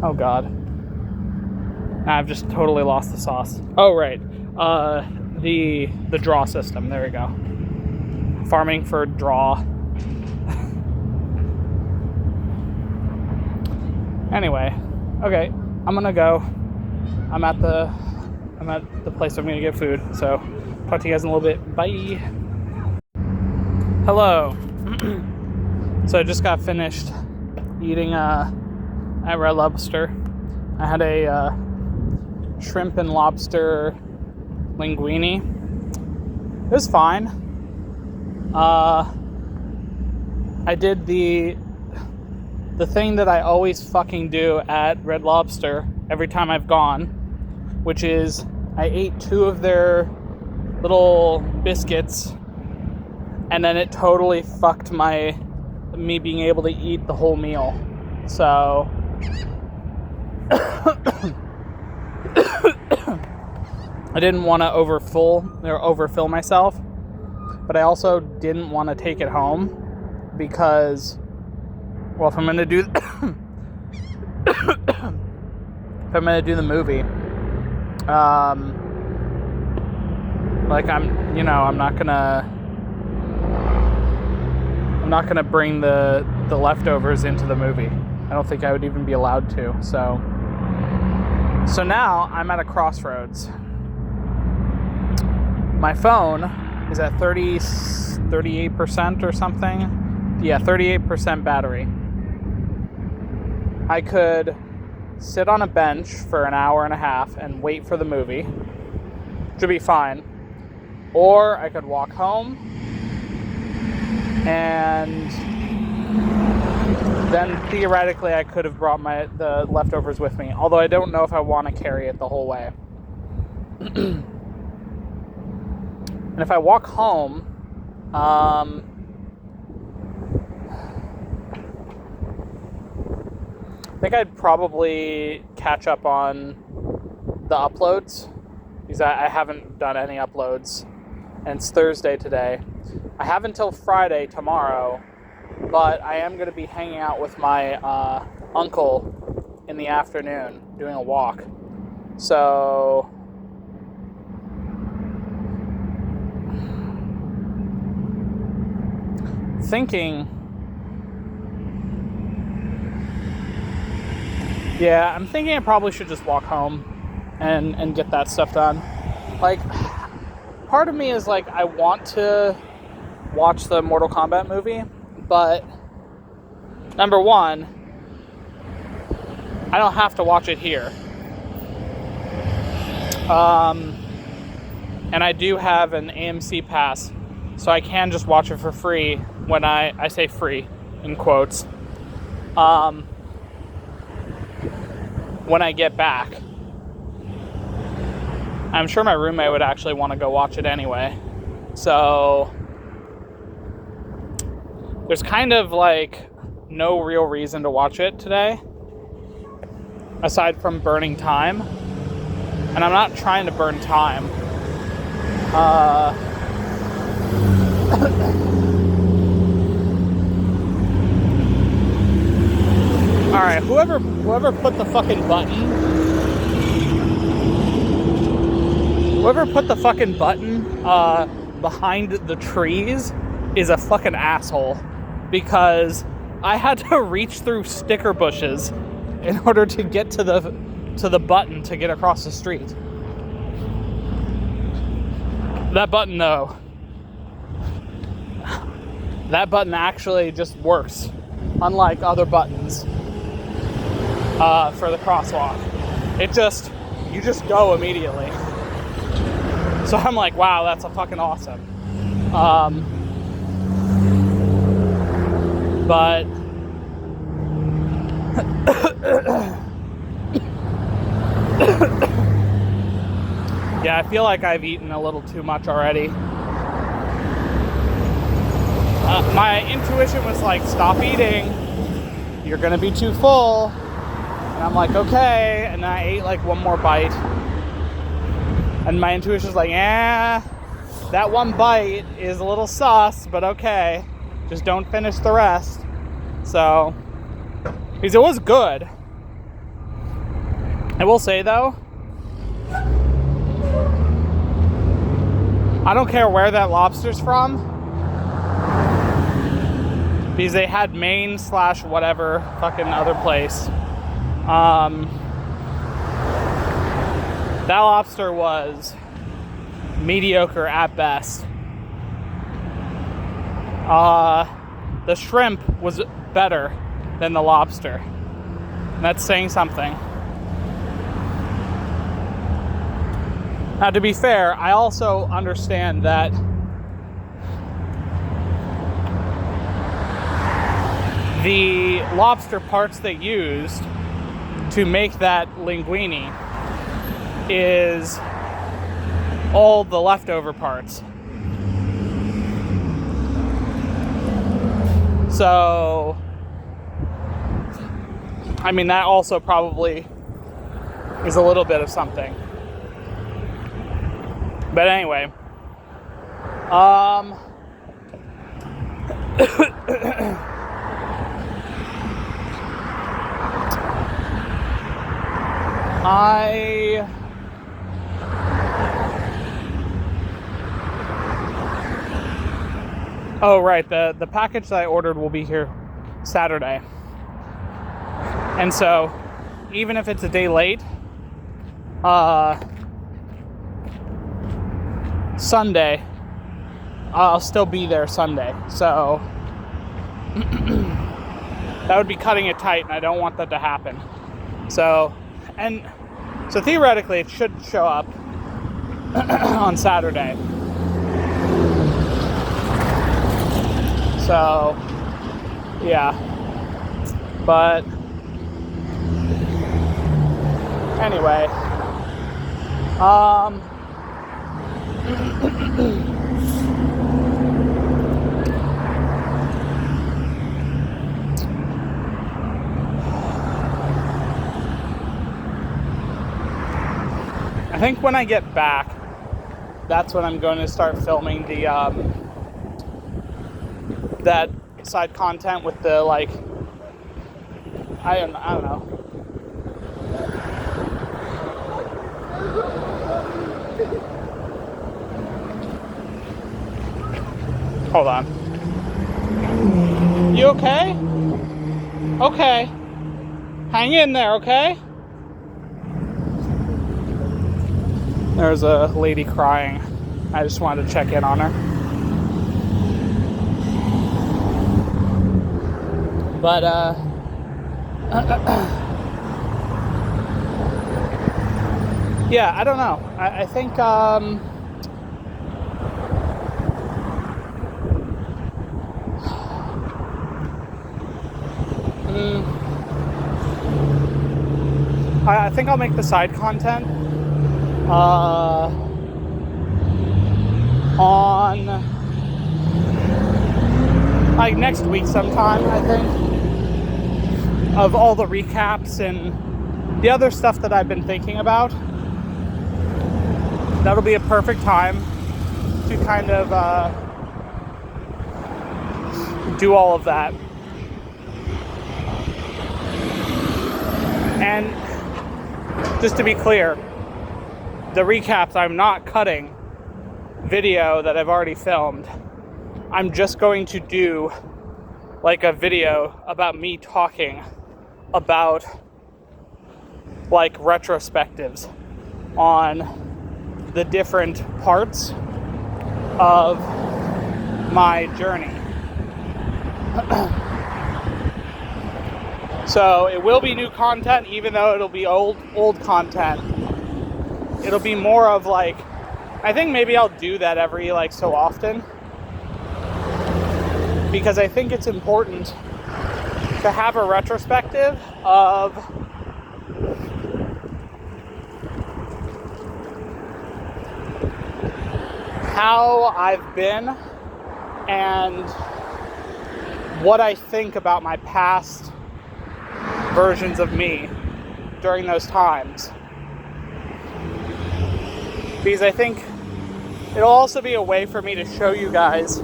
Oh god. I've just totally lost the sauce. Oh right. the draw system. There we go. Farming for draw. Anyway, okay, I'm gonna go. I'm at the place I'm gonna get food. So talk to you guys in a little bit. Bye. Hello. So I just got finished eating at Red Lobster. I had a shrimp and lobster linguine. It was fine. I did the thing that I always fucking do at Red Lobster every time I've gone, which is I ate 2 of their little biscuits, and then it totally fucked me being able to eat the whole meal. So I didn't want to overfill myself, but I also didn't want to take it home because, well, if I'm gonna do the movie, like I'm not gonna bring the leftovers into the movie. I don't think I would even be allowed to. So now I'm at a crossroads. My phone is at 38% or something. Yeah, 38% battery. I could sit on a bench for an hour and a half and wait for the movie, which would be fine. Or I could walk home and then theoretically I could have brought the leftovers with me, although I don't know if I want to carry it the whole way. And if I walk home, I think I'd probably catch up on the uploads, because I haven't done any uploads, and it's Thursday today. I have until Friday tomorrow, but I am going to be hanging out with my uncle in the afternoon, doing a walk. So I'm thinking I probably should just walk home and get that stuff done. Like, part of me is like, I want to watch the Mortal Kombat movie, but number one, I don't have to watch it here. And I do have an AMC pass, so I can just watch it for free when I say free, in quotes, when I get back. I'm sure my roommate would actually want to go watch it anyway. So there's kind of like no real reason to watch it today, aside from burning time. And I'm not trying to burn time. Alright, whoever put the fucking button behind the trees is a fucking asshole, because I had to reach through sticker bushes in order to get to the button to get across the street. That button, though, that button actually just works, unlike other buttons for the crosswalk. You just go immediately. So I'm like, wow, that's a fucking awesome. But yeah, I feel like I've eaten a little too much already. My intuition was like, stop eating. You're gonna be too full. And I'm like, okay. And then I ate like one more bite. And my intuition's like, that one bite is a little sus, but okay. Just don't finish the rest. So, because it was good. I will say though, I don't care where that lobster's from, because they had Maine / whatever fucking other place. That lobster was mediocre at best. The shrimp was better than the lobster. That's saying something. Now, to be fair, I also understand that the lobster parts they used to make that linguine is all the leftover parts. So, I mean, that also probably is a little bit of something. But anyway, oh, right, the package that I ordered will be here Saturday. And so, even if it's a day late, Sunday, I'll still be there Sunday. So, that would be cutting it tight, and I don't want that to happen. So theoretically, it should show up on Saturday. So, yeah. But anyway, I think when I get back, that's when I'm going to start filming the that side content with the, like, I don't know. Hold on. You okay? Okay. Hang in there, okay? There's a lady crying. I just wanted to check in on her. But, yeah, I don't know. I think, I think I'll make the side content on, like, next week sometime, I think, of all the recaps and the other stuff that I've been thinking about. That'll be a perfect time to kind of do all of that. And just to be clear, the recaps, I'm not cutting video that I've already filmed. I'm just going to do like a video about me talking about, like, retrospectives on the different parts of my journey. So it will be new content, even though it'll be old content. It'll be more of, like, I think maybe I'll do that every, like, so often, because I think it's important to have a retrospective of how I've been and what I think about my past versions of me during those times. Because I think it'll also be a way for me to show you guys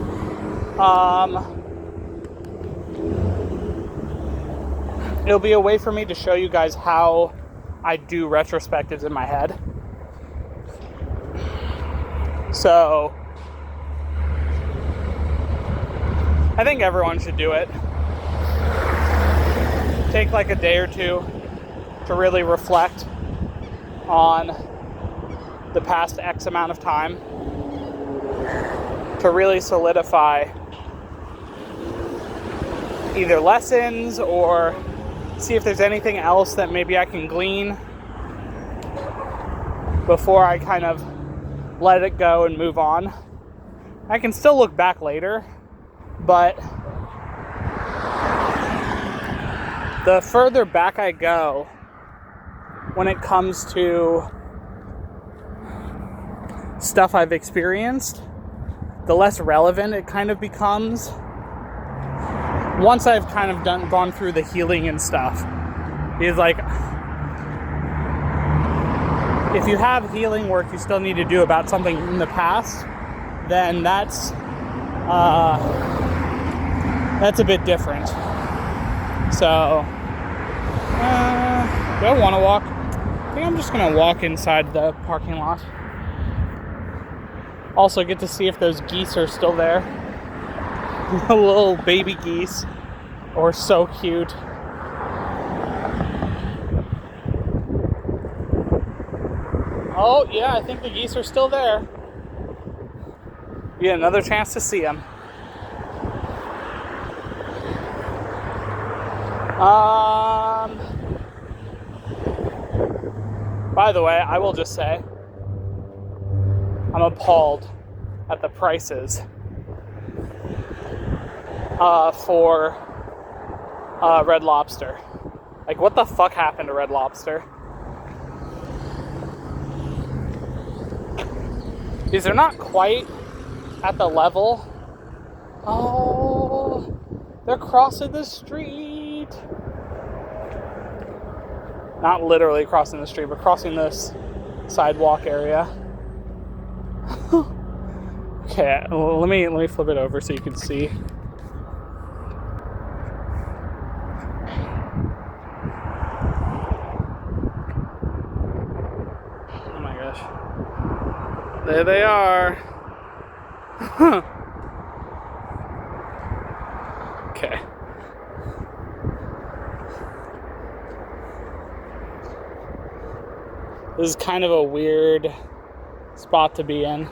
it'll be a way for me to show you guys how I do retrospectives in my head. So I think everyone should do it. Take like a day or two to really reflect on the past X amount of time, to really solidify either lessons or see if there's anything else that maybe I can glean before I kind of let it go and move on. I can still look back later, but the further back I go when it comes to stuff I've experienced, the less relevant it kind of becomes once I've kind of gone through the healing and stuff. It's like, if you have healing work you still need to do about something in the past, then that's a bit different. So, do I want to walk? I think I'm just going to walk inside the parking lot. Also get to see if those geese are still there. Little baby geese. Or so cute. Oh, yeah, I think the geese are still there. Yeah, another chance to see them. By the way, I will just say, I'm appalled at the prices for Red Lobster. Like, what the fuck happened to Red Lobster? These are not quite at the level. Oh, they're crossing the street. Not literally crossing the street, but crossing this sidewalk area. Okay, well, let me flip it over so you can see. Oh my gosh. There they are. Okay. This is kind of a weird spot to be in.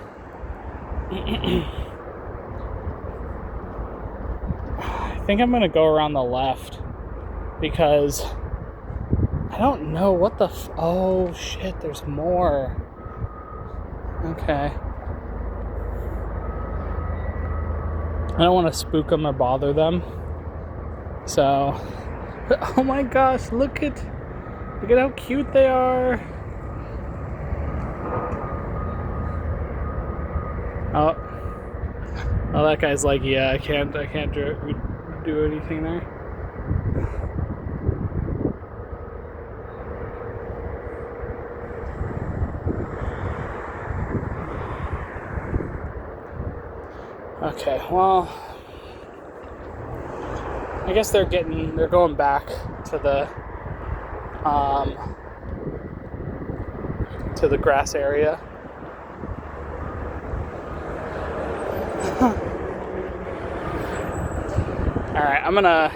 I think I'm going to go around the left because I don't know what the oh shit, there's more. Okay. I don't want to spook them or bother them. So, oh my gosh, look at how cute they are. Oh, that guy's like, yeah, I can't do anything there. Okay, well, I guess they're going back to the grass area. Alright, I'm gonna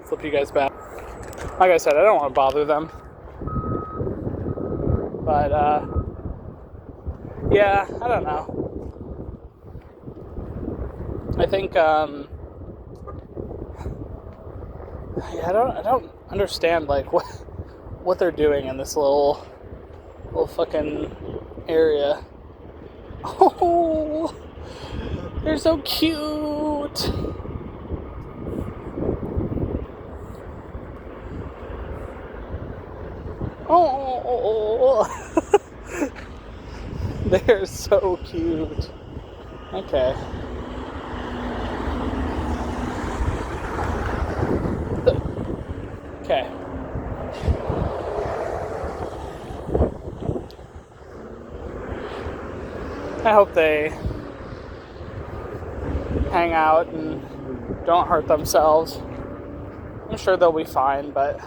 flip you guys back. Like I said, I don't want to bother them. But, yeah, I don't know. I think, I don't understand, like, what they're doing in this little fucking area. Oh, they're so cute. Oh, they're so cute. Okay. Okay. I hope they hang out and don't hurt themselves. I'm sure they'll be fine, but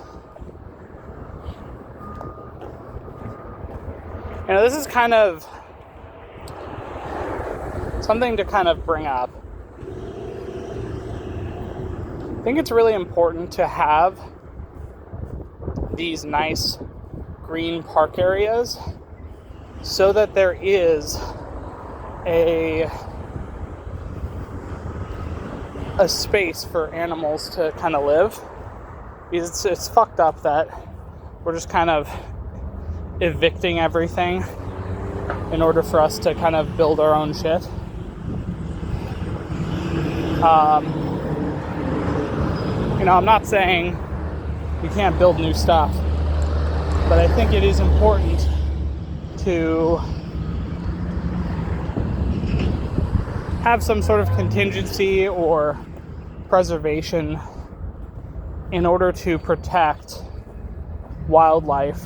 you know, this is kind of something to kind of bring up. think it's really important to have these nice green park areas so that there is a space for animals to kind of live. Because it's fucked up that we're just kind of evicting everything in order for us to kind of build our own shit. I'm not saying we can't build new stuff, but I think it is important to have some sort of contingency or preservation in order to protect wildlife.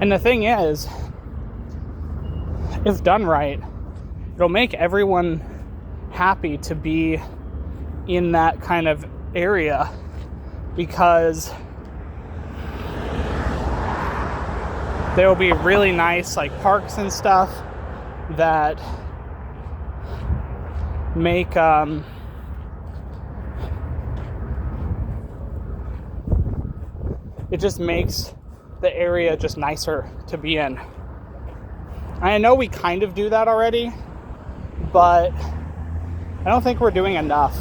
And the thing is, if done right, it'll make everyone happy to be in that kind of area, because there will be really nice like parks and stuff that make it just makes the area just nicer to be in. I know we kind of do that already, but I don't think we're doing enough.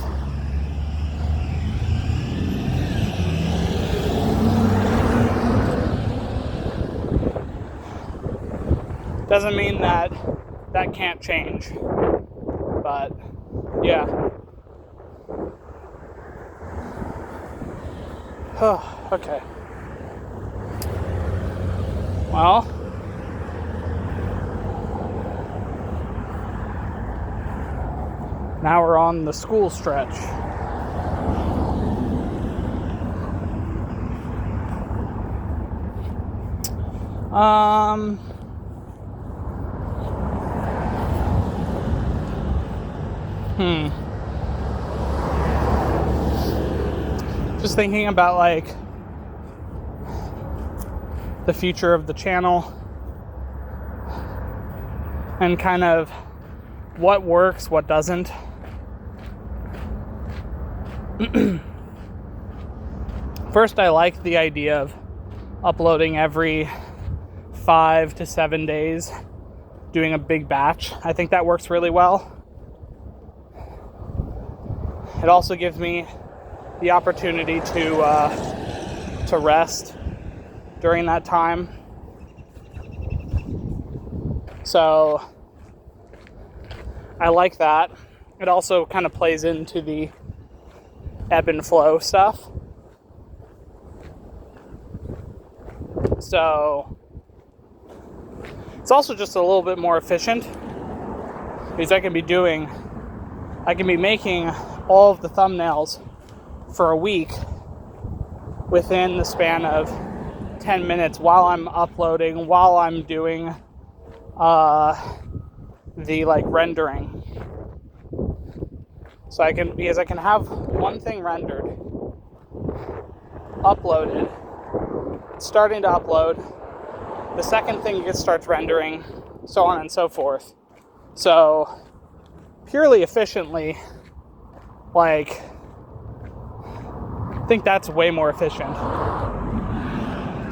Doesn't mean that can't change, but yeah. Okay. Well, now we're on the school stretch. Just thinking about like the future of the channel and kind of what works, what doesn't. First, I like the idea of uploading every 5 to 7 days, doing a big batch. I think that works really well. It also gives me the opportunity to rest during that time. So I like that. It also kind of plays into the ebb and flow stuff. So it's also just a little bit more efficient because I can be making all of the thumbnails for a week within the span of 10 minutes while I'm uploading, while I'm doing the like rendering. So I can have one thing rendered, uploaded, starting to upload, the second thing it starts rendering, so on and so forth. So purely efficiently, like, I think that's way more efficient.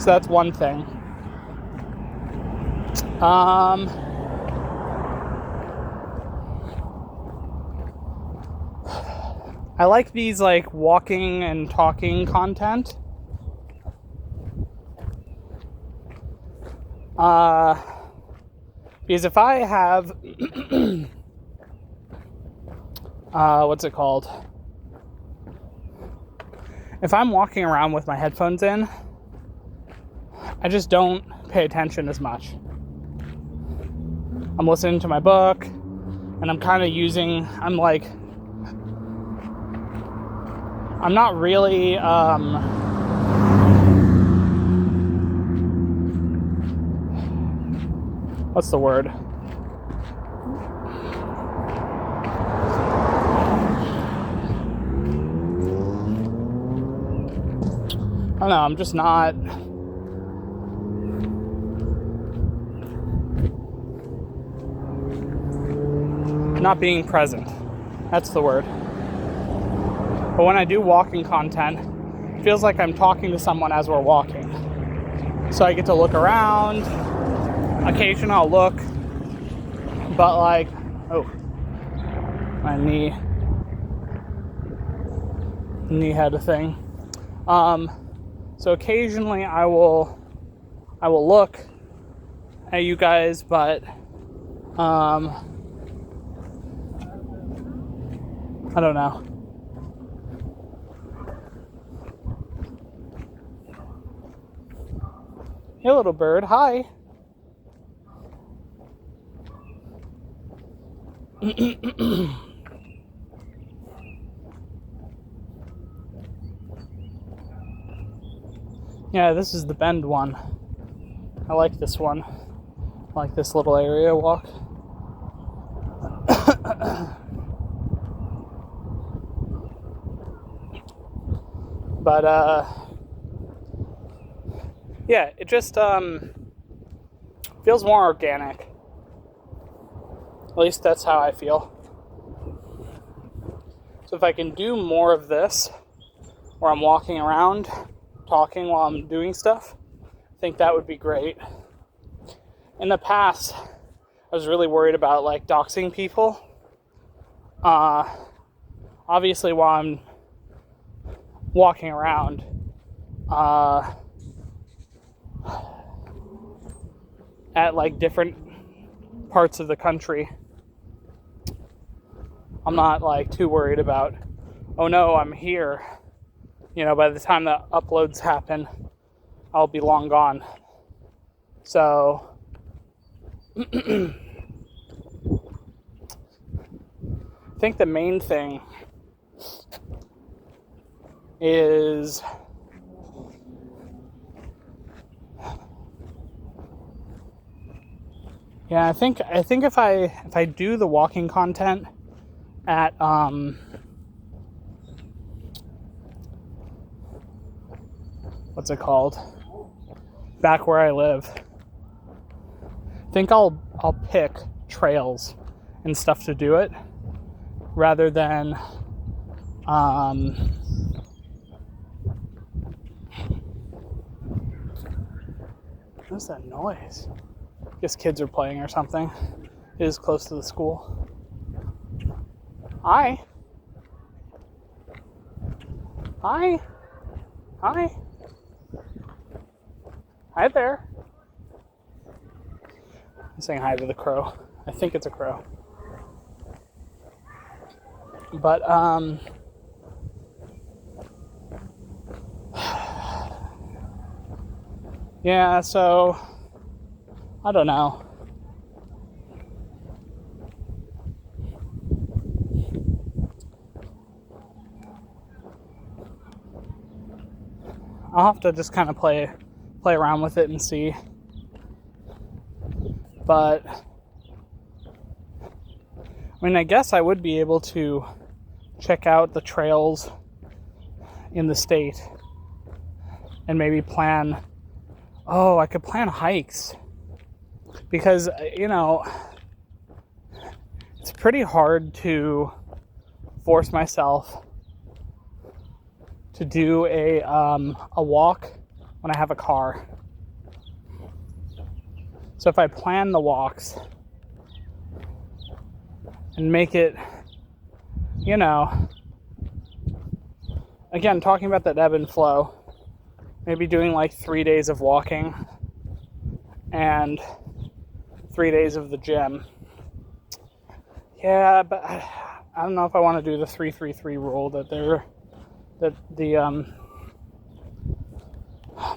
So that's one thing. I like these like walking and talking content. Because if I have what's it called? If I'm walking around with my headphones in, I just don't pay attention as much. I'm listening to my book, and I'm kind of I'm not really, what's the word? I don't know, I'm just not not being present. That's the word. But when I do walking content, it feels like I'm talking to someone as we're walking. So I get to look around. Occasionally I'll look, but like, oh, my knee had a thing. So occasionally I will look at you guys, but I don't know. Hey, little bird. Hi. Yeah, this is the Bend one. I like this one. I like this little area walk. But yeah, it just feels more organic. At least that's how I feel. So if I can do more of this, where I'm walking around, talking while I'm doing stuff, I think that would be great. In the past, I was really worried about like doxing people. Obviously while I'm walking around, at like different parts of the country, I'm not like too worried about, oh no, I'm here. You know, by the time the uploads happen, I'll be long gone. So I think the main thing is I think if I do the walking content at what's it called? Back where I live, I think I'll pick trails and stuff to do it rather than what's that noise? I guess kids are playing or something. It is close to the school. Hi. Hi. Hi. Hi there. I'm saying hi to the crow. I think it's a crow. But yeah, so I don't know. I'll have to just kind of play around with it and see. But I mean, I guess I would be able to check out the trails in the state and maybe plan. Oh, I could plan hikes. Because, you know, it's pretty hard to force myself to do a walk when I have a car. So if I plan the walks and make it, you know, again, talking about that ebb and flow, maybe doing like 3 days of walking and 3 days of the gym. Yeah, but I don't know if I want to do the 3-3-3 rule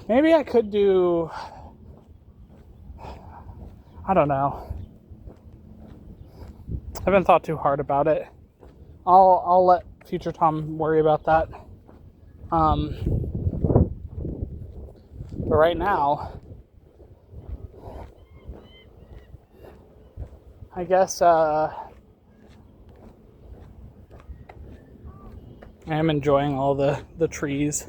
maybe I could do, I don't know. I haven't thought too hard about it. I'll let future Tom worry about that. But right now, I guess I am enjoying all the trees.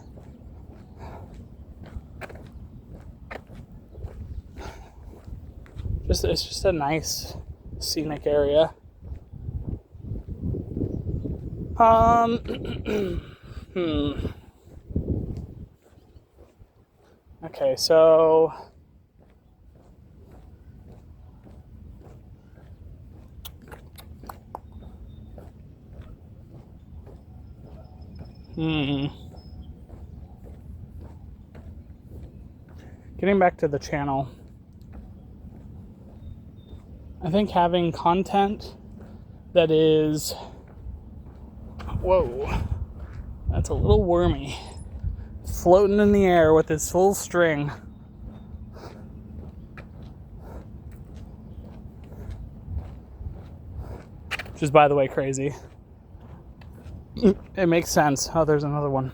It's just a nice scenic area. Okay, so getting back to the channel, I think having content that is, whoa, that's a little wormy, floating in the air with his full string. Which is, by the way, crazy. It makes sense. Oh, there's another one.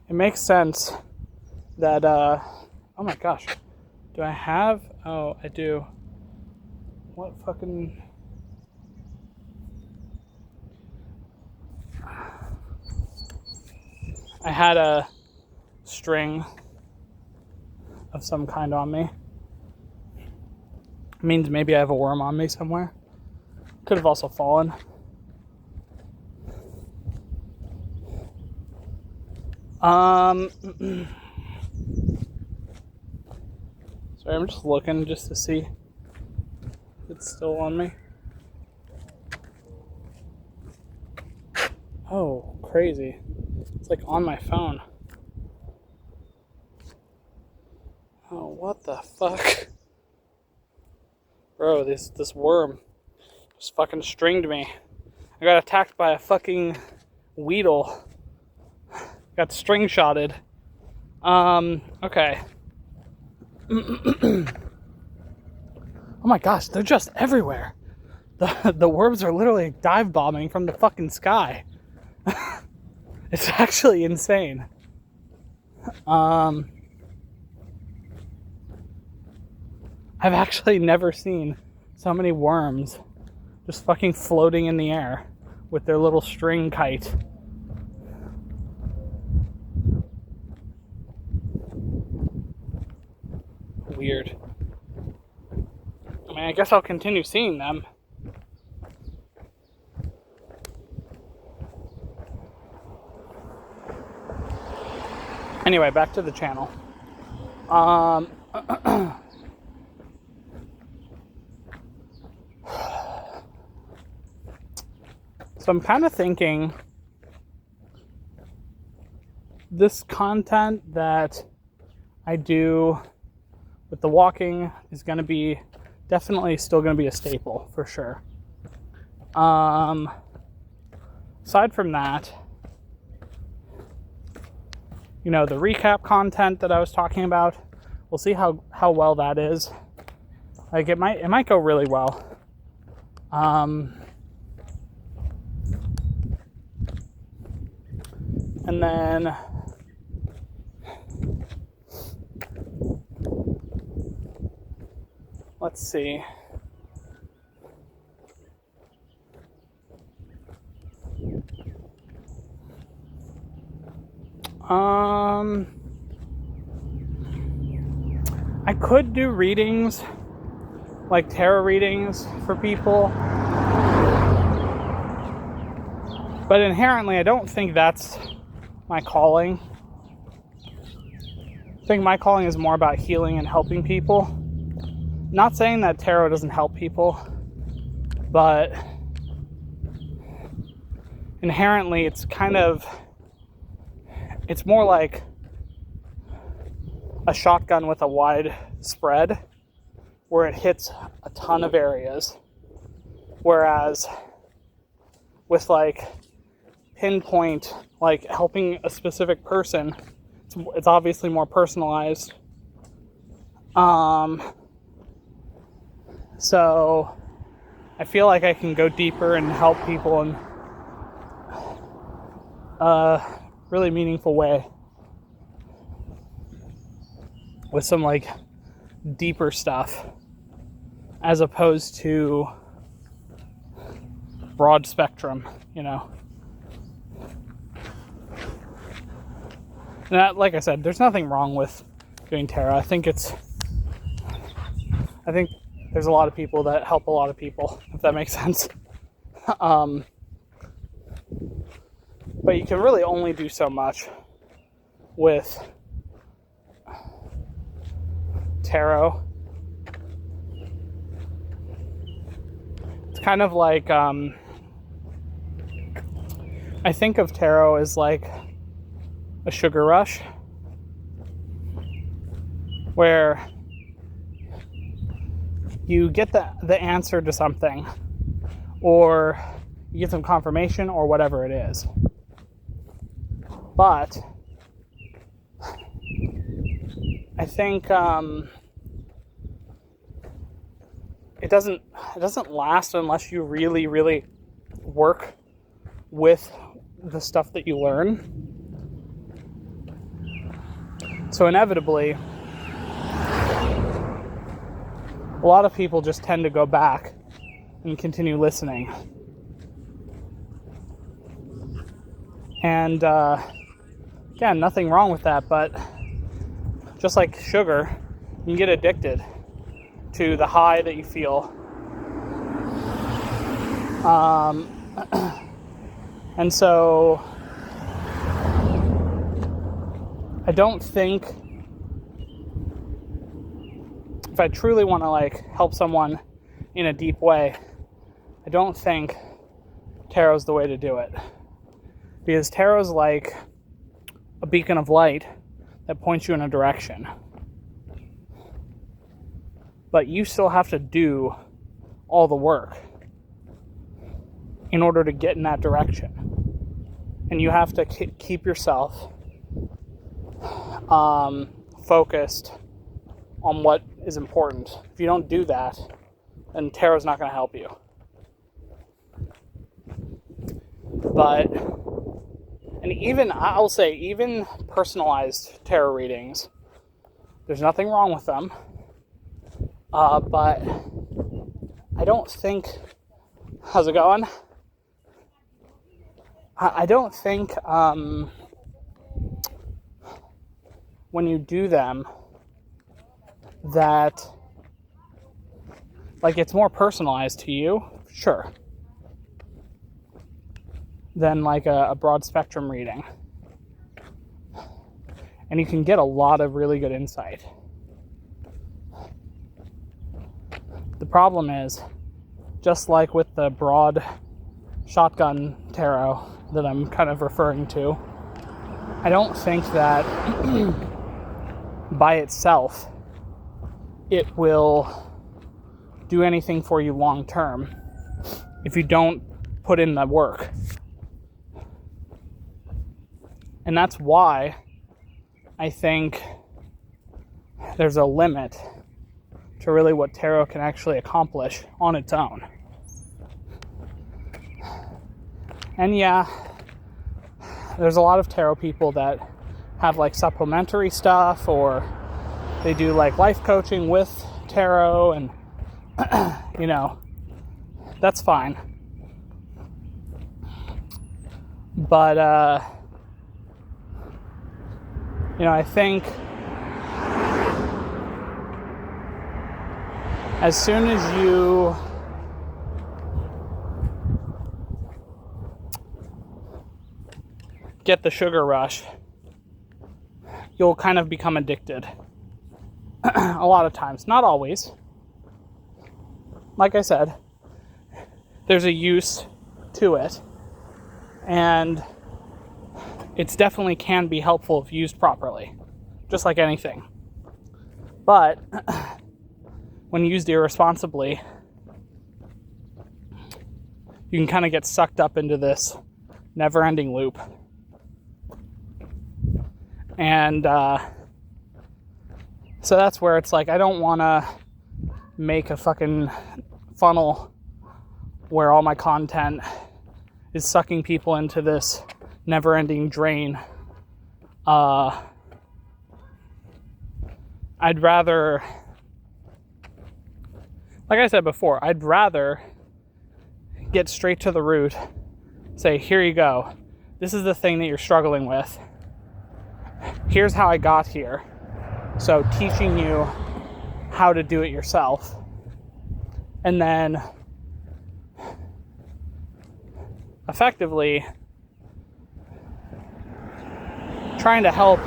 It makes sense that, oh my gosh. Do I have, oh, I do. What fucking, I had a string of some kind on me. It means maybe I have a worm on me somewhere. Could have also fallen. Sorry, I'm just looking just to see if it's still on me. Oh, crazy. It's like on my phone. Oh, what the fuck? Bro, this worm just fucking stringed me. I got attacked by a fucking weedle. Got string shotted. Okay. Oh my gosh, they're just everywhere. The worms are literally dive bombing from the fucking sky. It's actually insane. I've actually never seen so many worms just fucking floating in the air with their little string kite. Weird. I mean, I guess I'll continue seeing them. Anyway, back to the channel. So I'm kind of thinking this content that I do with the walking is going to be definitely still going to be a staple for sure. Aside from that, you know, the recap content that I was talking about, we'll see how well that is. Like it might go really well. And then let's see. I could do readings, like tarot readings for people, but inherently I don't think that's my calling. I think my calling is more about healing and helping people. Not saying that tarot doesn't help people, but inherently it's more like a shotgun with a wide spread where it hits a ton of areas. Whereas with like pinpoint, like helping a specific person, it's obviously more personalized. So I feel like I can go deeper and help people in a really meaningful way with some like deeper stuff as opposed to broad spectrum, you know. And that, like I said, there's nothing wrong with doing tarot. I think there's a lot of people that help a lot of people, if that makes sense. But you can really only do so much with tarot. It's kind of like, I think of tarot as like a sugar rush, where you get the answer to something, or you get some confirmation, or whatever it is. But I think it doesn't last unless you really, really work with the stuff that you learn. So inevitably, a lot of people just tend to go back and continue listening. And again, nothing wrong with that, but just like sugar, you can get addicted to the high that you feel. And so I don't think, if I truly want to like help someone in a deep way, I don't think tarot's the way to do it. Because tarot's like a beacon of light that points you in a direction. But you still have to do all the work in order to get in that direction. And you have to keep yourself focused on what is important. If you don't do that, then tarot's not going to help you. But, and even, I'll say, even personalized tarot readings, there's nothing wrong with them. But I don't think, how's it going? I don't think when you do them that, like, it's more personalized to you, sure, than like a broad spectrum reading. And you can get a lot of really good insight. The problem is, just like with the broad shotgun tarot that I'm kind of referring to, I don't think that by itself it will do anything for you long term if you don't put in the work. And that's why I think there's a limit to really what tarot can actually accomplish on its own. And yeah, there's a lot of tarot people that have like supplementary stuff, or they do like life coaching with tarot, and you know, that's fine. But you know, I think as soon as you get the sugar rush, you'll kind of become addicted. A lot of times, not always. Like I said, there's a use to it, and it's definitely can be helpful if used properly, just like anything. But when used irresponsibly, you can kind of get sucked up into this never-ending loop. And so that's where it's like, I don't want to make a fucking funnel where all my content is sucking people into this never-ending drain. I'd rather, like I said before, I'd rather get straight to the root, say, here you go. This is the thing that you're struggling with. Here's how I got here. So teaching you how to do it yourself. And then effectively trying to help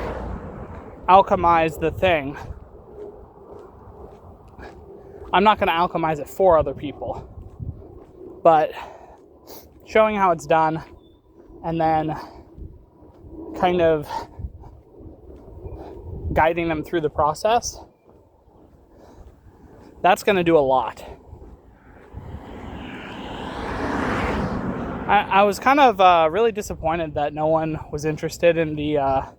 alchemize the thing. I'm not going to alchemize it for other people, but showing how it's done and then kind of guiding them through the process, that's going to do a lot. I was kind of really disappointed that no one was interested in the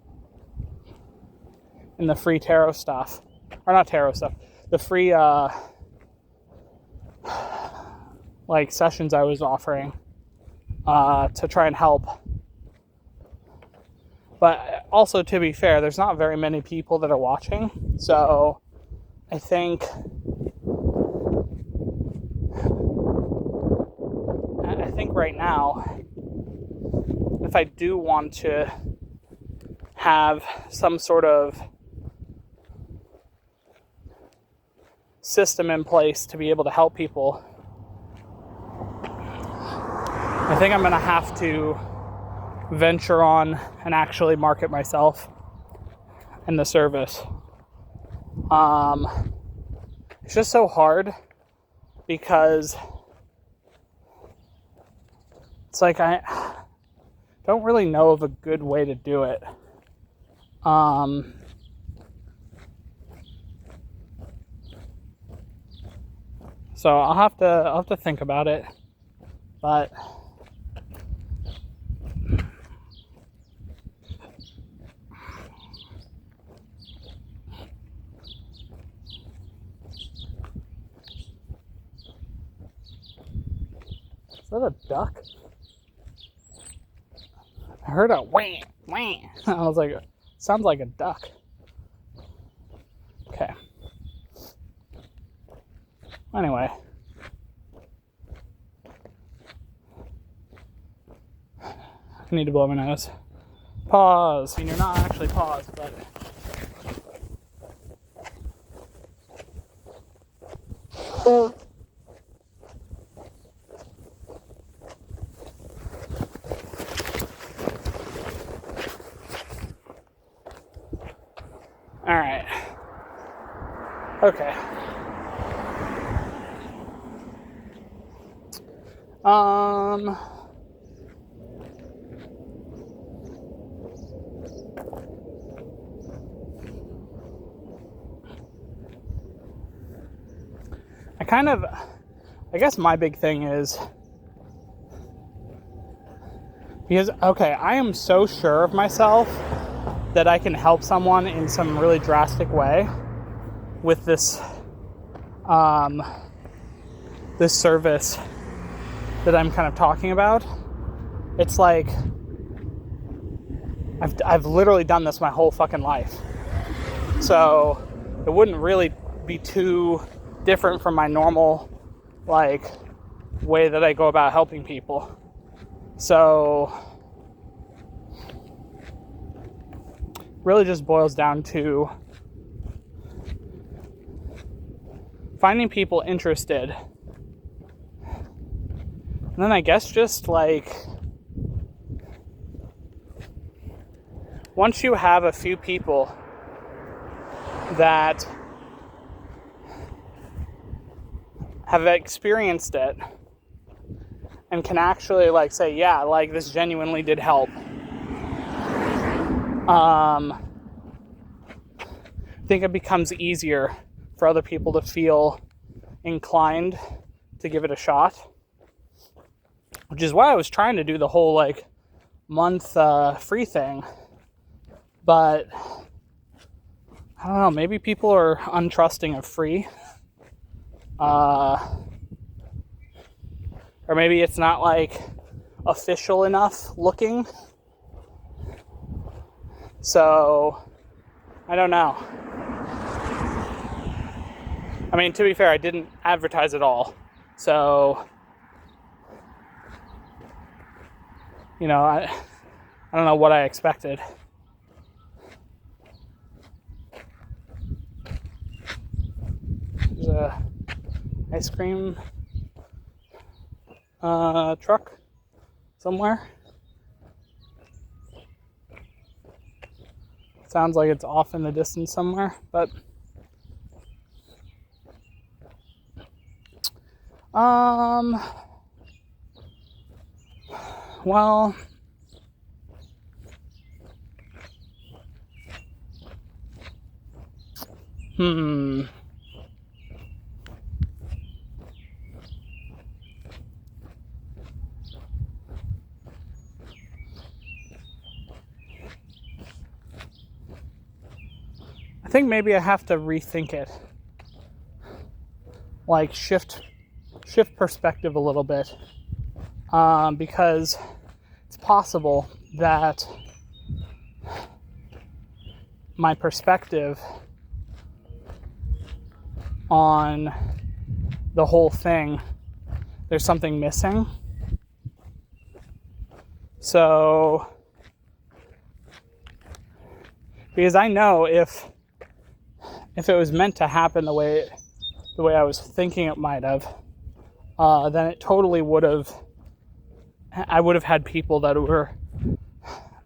free tarot stuff, or not tarot stuff, the free like sessions I was offering to try and help. But also, to be fair, there's not very many people that are watching, so I think right now, if I do want to have some sort of system in place to be able to help people, I think I'm going to have to venture on and actually market myself and the service. It's just so hard because it's like I don't really know of a good way to do it. So I'll have to think about it, but is that a duck? I heard a wah, wah. I was like, sounds like a duck. Okay. Anyway. I need to blow my nose. Pause. And you're not actually paused, but... Alright. Okay. I guess my big thing is, because, okay, I am so sure of myself that I can help someone in some really drastic way with this, this service that I'm kind of talking about. It's like, I've literally done this my whole fucking life. So it wouldn't really be too different from my normal, like, way that I go about helping people. So really just boils down to finding people interested. And then I guess just like, once you have a few people that have experienced it and can actually like say, yeah, like this genuinely did help. I think it becomes easier for other people to feel inclined to give it a shot. Which is why I was trying to do the whole like month free thing. But I don't know, maybe people are untrusting of free. Or maybe it's not like official enough looking. So I don't know. I mean, to be fair, I didn't advertise at all. So, you know, I don't know what I expected. There's a ice cream truck. somewhere. Sounds like it's off in the distance somewhere, but well, I think maybe I have to rethink it. Like shift perspective a little bit. Because it's possible that my perspective on the whole thing, there's something missing. So, because I know if it was meant to happen the way I was thinking it might have, then it totally would have. I would have had people that were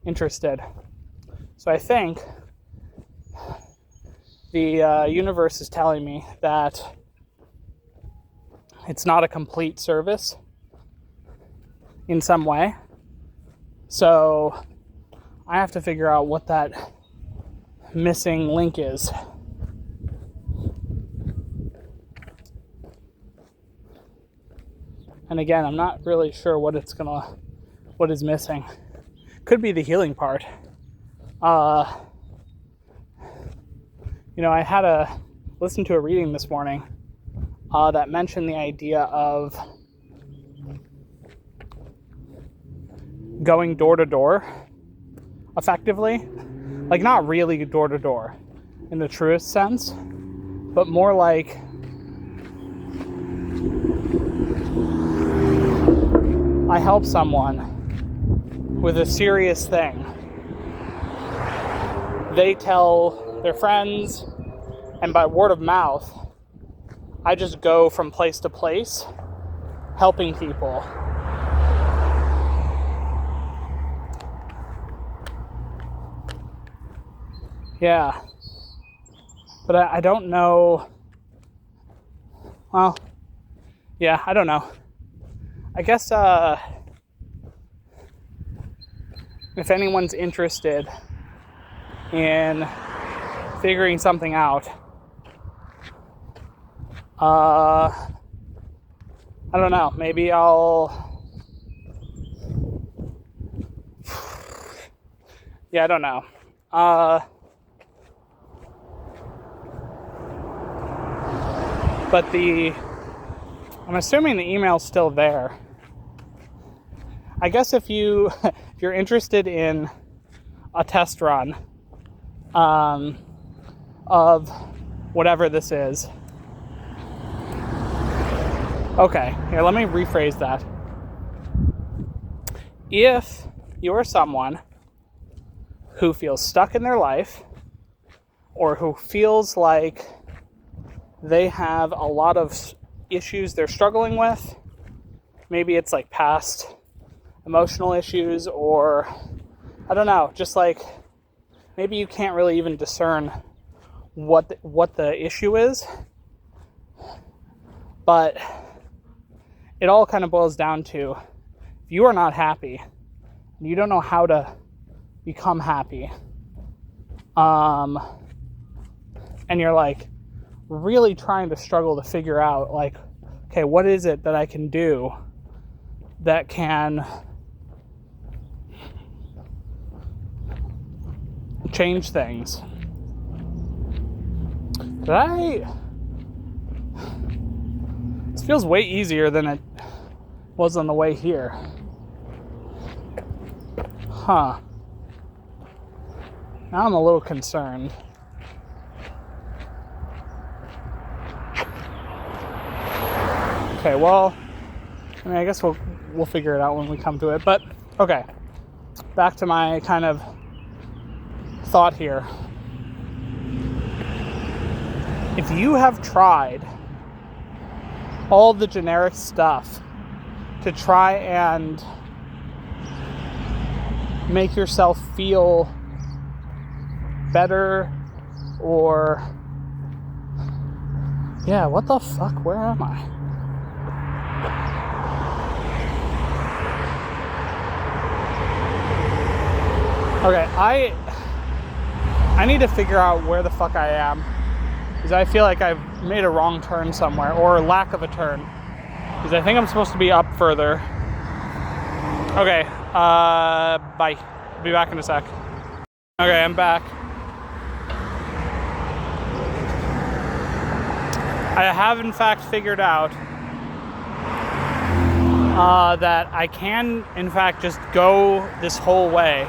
interested. So I think the universe is telling me that it's not a complete service in some way. So I have to figure out what that missing link is. And again, I'm not really sure what is missing. Could be the healing part. I had listened to a reading this morning that mentioned the idea of going door to door effectively. Like, not really door to door in the truest sense, but more like I help someone with a serious thing. They tell their friends, and by word of mouth, I just go from place to place helping people. Yeah. But I don't know. Well, yeah, I don't know. I guess if anyone's interested in figuring something out, I don't know, maybe I'll, yeah, I don't know. But I'm assuming the email's still there. I guess if you're interested in a test run of whatever this is. Okay, here, let me rephrase that. If you're someone who feels stuck in their life, or who feels like they have a lot of issues they're struggling with, maybe it's like past emotional issues, or I don't know, just like maybe you can't really even discern what the issue is, but it all kind of boils down to, if you are not happy and you don't know how to become happy, and you're like really trying to struggle to figure out, like, okay, what is it that I can do that can change things? This feels way easier than it was on the way here. Huh. Now I'm a little concerned. Okay, well, I mean, I guess we'll figure it out when we come to it. But okay, back to my kind of thought here. If you have tried all the generic stuff to try and make yourself feel better, or yeah, what the fuck, where am I? Okay, I need to figure out where the fuck I am, because I feel like I've made a wrong turn somewhere, or lack of a turn, because I think I'm supposed to be up further. Okay, bye. I'll be back in a sec. Okay, I'm back. I have in fact figured out that I can in fact just go this whole way.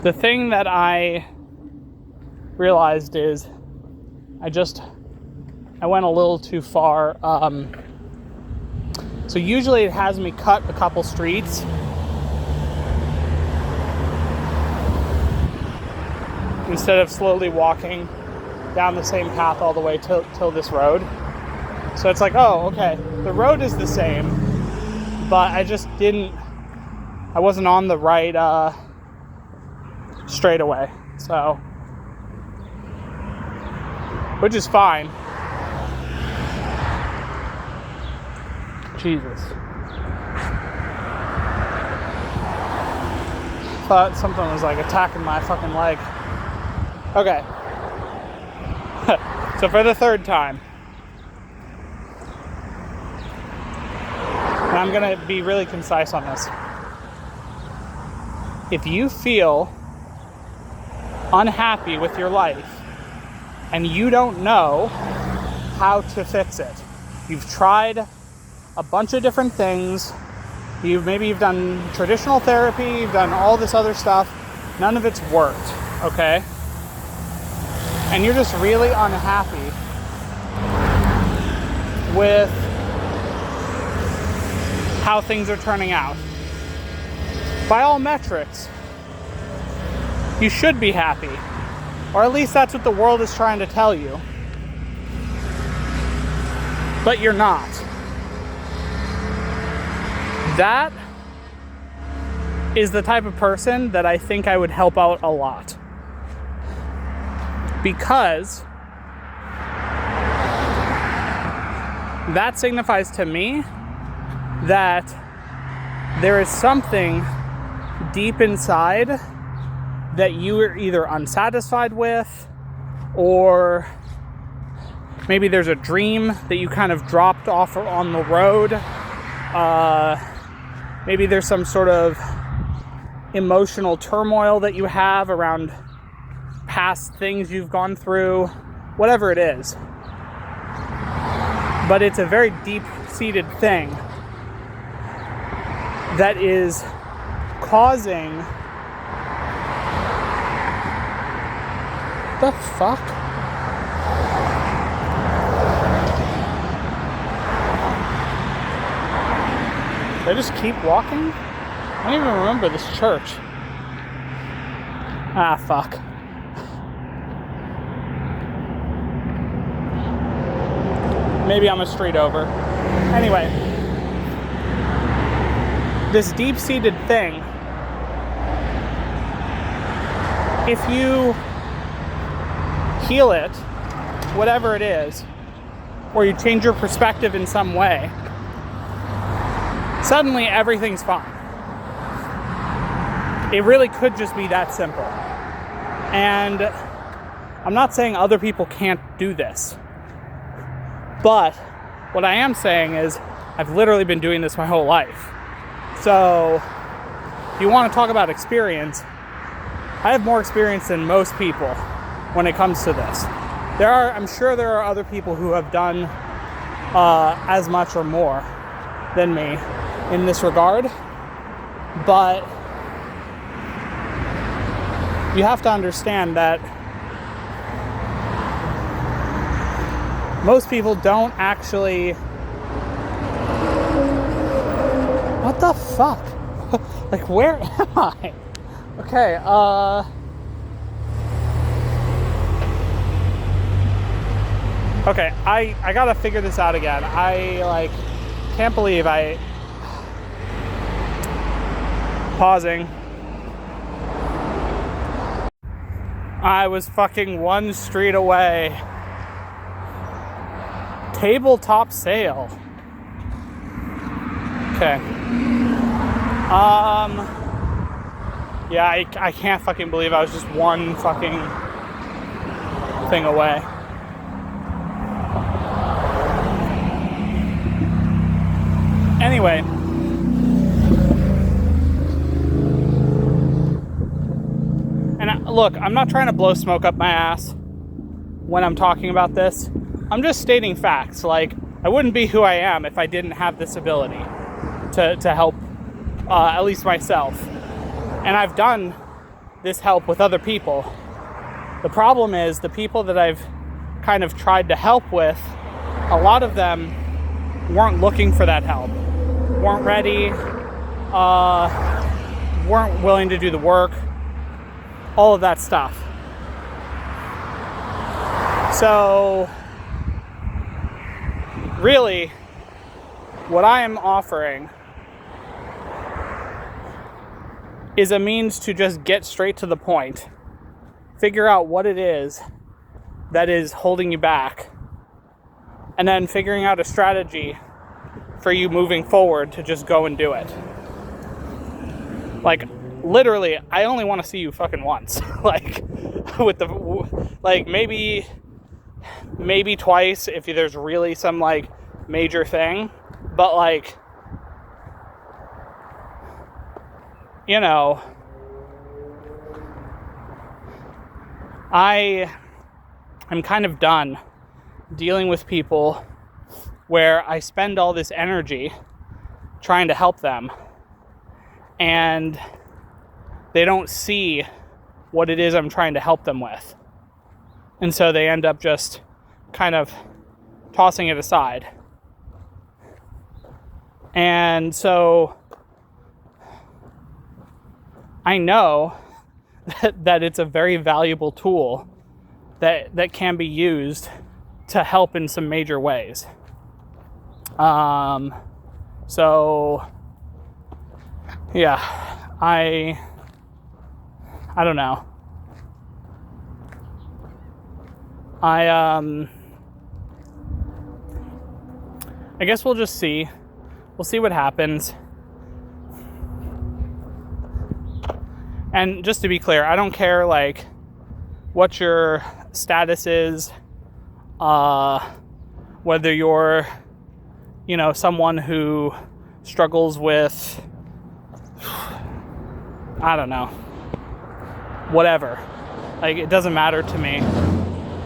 The thing that I realized is I went a little too far. So usually it has me cut a couple streets. Instead of slowly walking down the same path all the way till this road. So it's like, oh, okay, the road is the same, but I wasn't on the right straightaway, so, which is fine. Jesus. Thought something was like attacking my fucking leg. Okay. So for the third time, and I'm gonna be really concise on this. If you feel unhappy with your life and you don't know how to fix it, you've tried a bunch of different things, maybe you've done traditional therapy, you've done all this other stuff, none of it's worked, okay? And you're just really unhappy with how things are turning out. By all metrics, you should be happy. Or at least that's what the world is trying to tell you. But you're not. That is the type of person that I think I would help out a lot. Because that signifies to me that there is something deep inside that you are either unsatisfied with, or maybe there's a dream that you kind of dropped off on the road. Maybe there's some sort of emotional turmoil that you have around past things you've gone through, whatever it is. But it's a very deep-seated thing that is causing... The fuck? Did I just keep walking? I don't even remember this church. Ah, fuck. Maybe I'm a street over. Anyway, this deep-seated thing, if you heal it, whatever it is, or you change your perspective in some way, suddenly everything's fine. It really could just be that simple. And I'm not saying other people can't do this. But what I am saying is I've literally been doing this my whole life. So if you want to talk about experience, I have more experience than most people when it comes to this. I'm sure there are other people who have done as much or more than me in this regard. But you have to understand that most people don't actually... What the fuck? Like, where am I? Okay, okay, I gotta figure this out again. I, like, can't believe pausing. I was fucking one street away. Tabletop sale. Okay. Yeah, I can't fucking believe I was just one fucking thing away. Anyway. And look, I'm not trying to blow smoke up my ass when I'm talking about this. I'm just stating facts. Like, I wouldn't be who I am if I didn't have this ability to help at least myself. And I've done this help with other people. The problem is the people that I've kind of tried to help with, a lot of them weren't looking for that help, weren't ready, weren't willing to do the work, all of that stuff. So, really, what I am offering is a means to just get straight to the point, figure out what it is that is holding you back, and then figuring out a strategy for you moving forward to just go and do it. Like, literally, I only want to see you fucking once. Like, with the, like, maybe twice if there's really some, like, major thing, but, like, you know, I'm kind of done dealing with people where I spend all this energy trying to help them and they don't see what it is I'm trying to help them with. And so they end up just kind of tossing it aside. And so I know that it's a very valuable tool that can be used to help in some major ways. So yeah, I don't know. I guess we'll just see. We'll see what happens. And just to be clear, I don't care, like, what your status is, whether you're, you know, someone who struggles with, I don't know, whatever. Like, it doesn't matter to me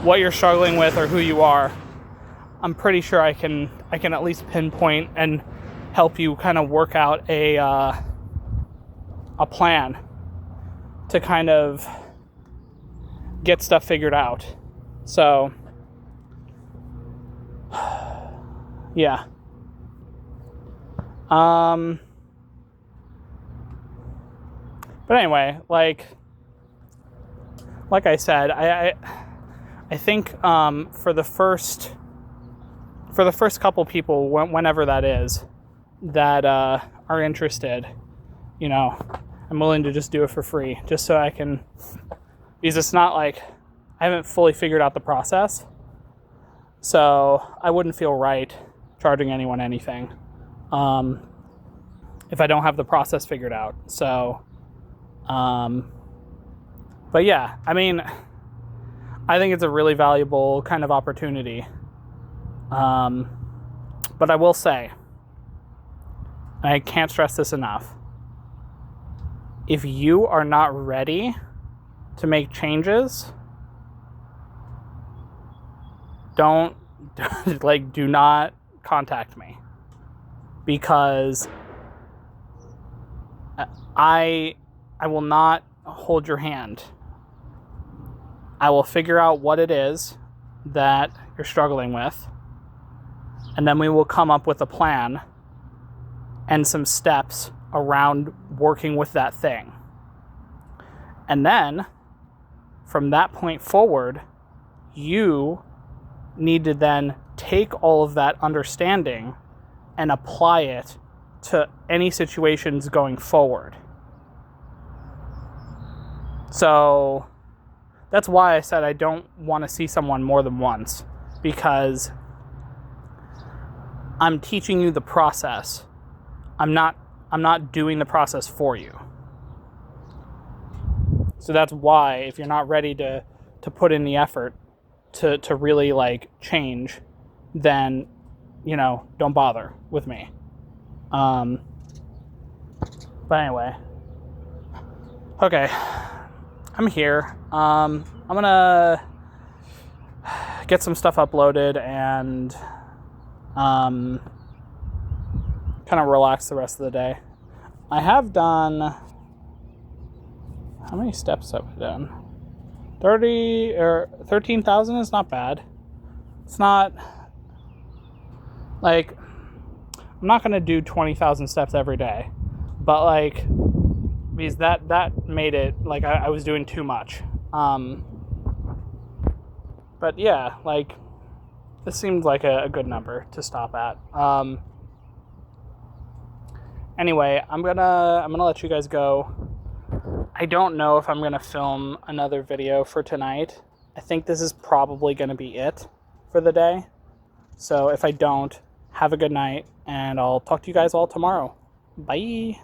what you're struggling with or who you are. I'm pretty sure I can at least pinpoint and help you kind of work out a plan to kind of get stuff figured out. So, yeah. But anyway, like I said, I think for the first couple people, whenever that is, that are interested, you know, I'm willing to just do it for free, just so I can, because it's not like I haven't fully figured out the process, so I wouldn't feel right charging anyone anything if I don't have the process figured out. So, but yeah, I mean, I think it's a really valuable kind of opportunity. But I will say, and I can't stress this enough, if you are not ready to make changes, do not contact me, because I will not hold your hand. I will figure out what it is that you're struggling with, and then we will come up with a plan and some steps around working with that thing. And then from that point forward, you need to then take all of that understanding and apply it to any situations going forward. So that's why I said I don't want to see someone more than once, because I'm teaching you the process. I'm not doing the process for you. So that's why, if you're not ready to put in the effort to really like change, then, you know, don't bother with me. But anyway, okay, I'm here. I'm gonna get some stuff uploaded and kind of relax the rest of the day. I have done, how many steps have I done? 30 or 13,000 is not bad. It's not like, I'm not going to do 20,000 steps every day, but like, because that made it like I was doing too much. But yeah, like, this seemed like a good number to stop at. Anyway, I'm gonna let you guys go. I don't know if I'm gonna film another video for tonight. I think this is probably gonna be it for the day. So if I don't, have a good night, and I'll talk to you guys all tomorrow. Bye.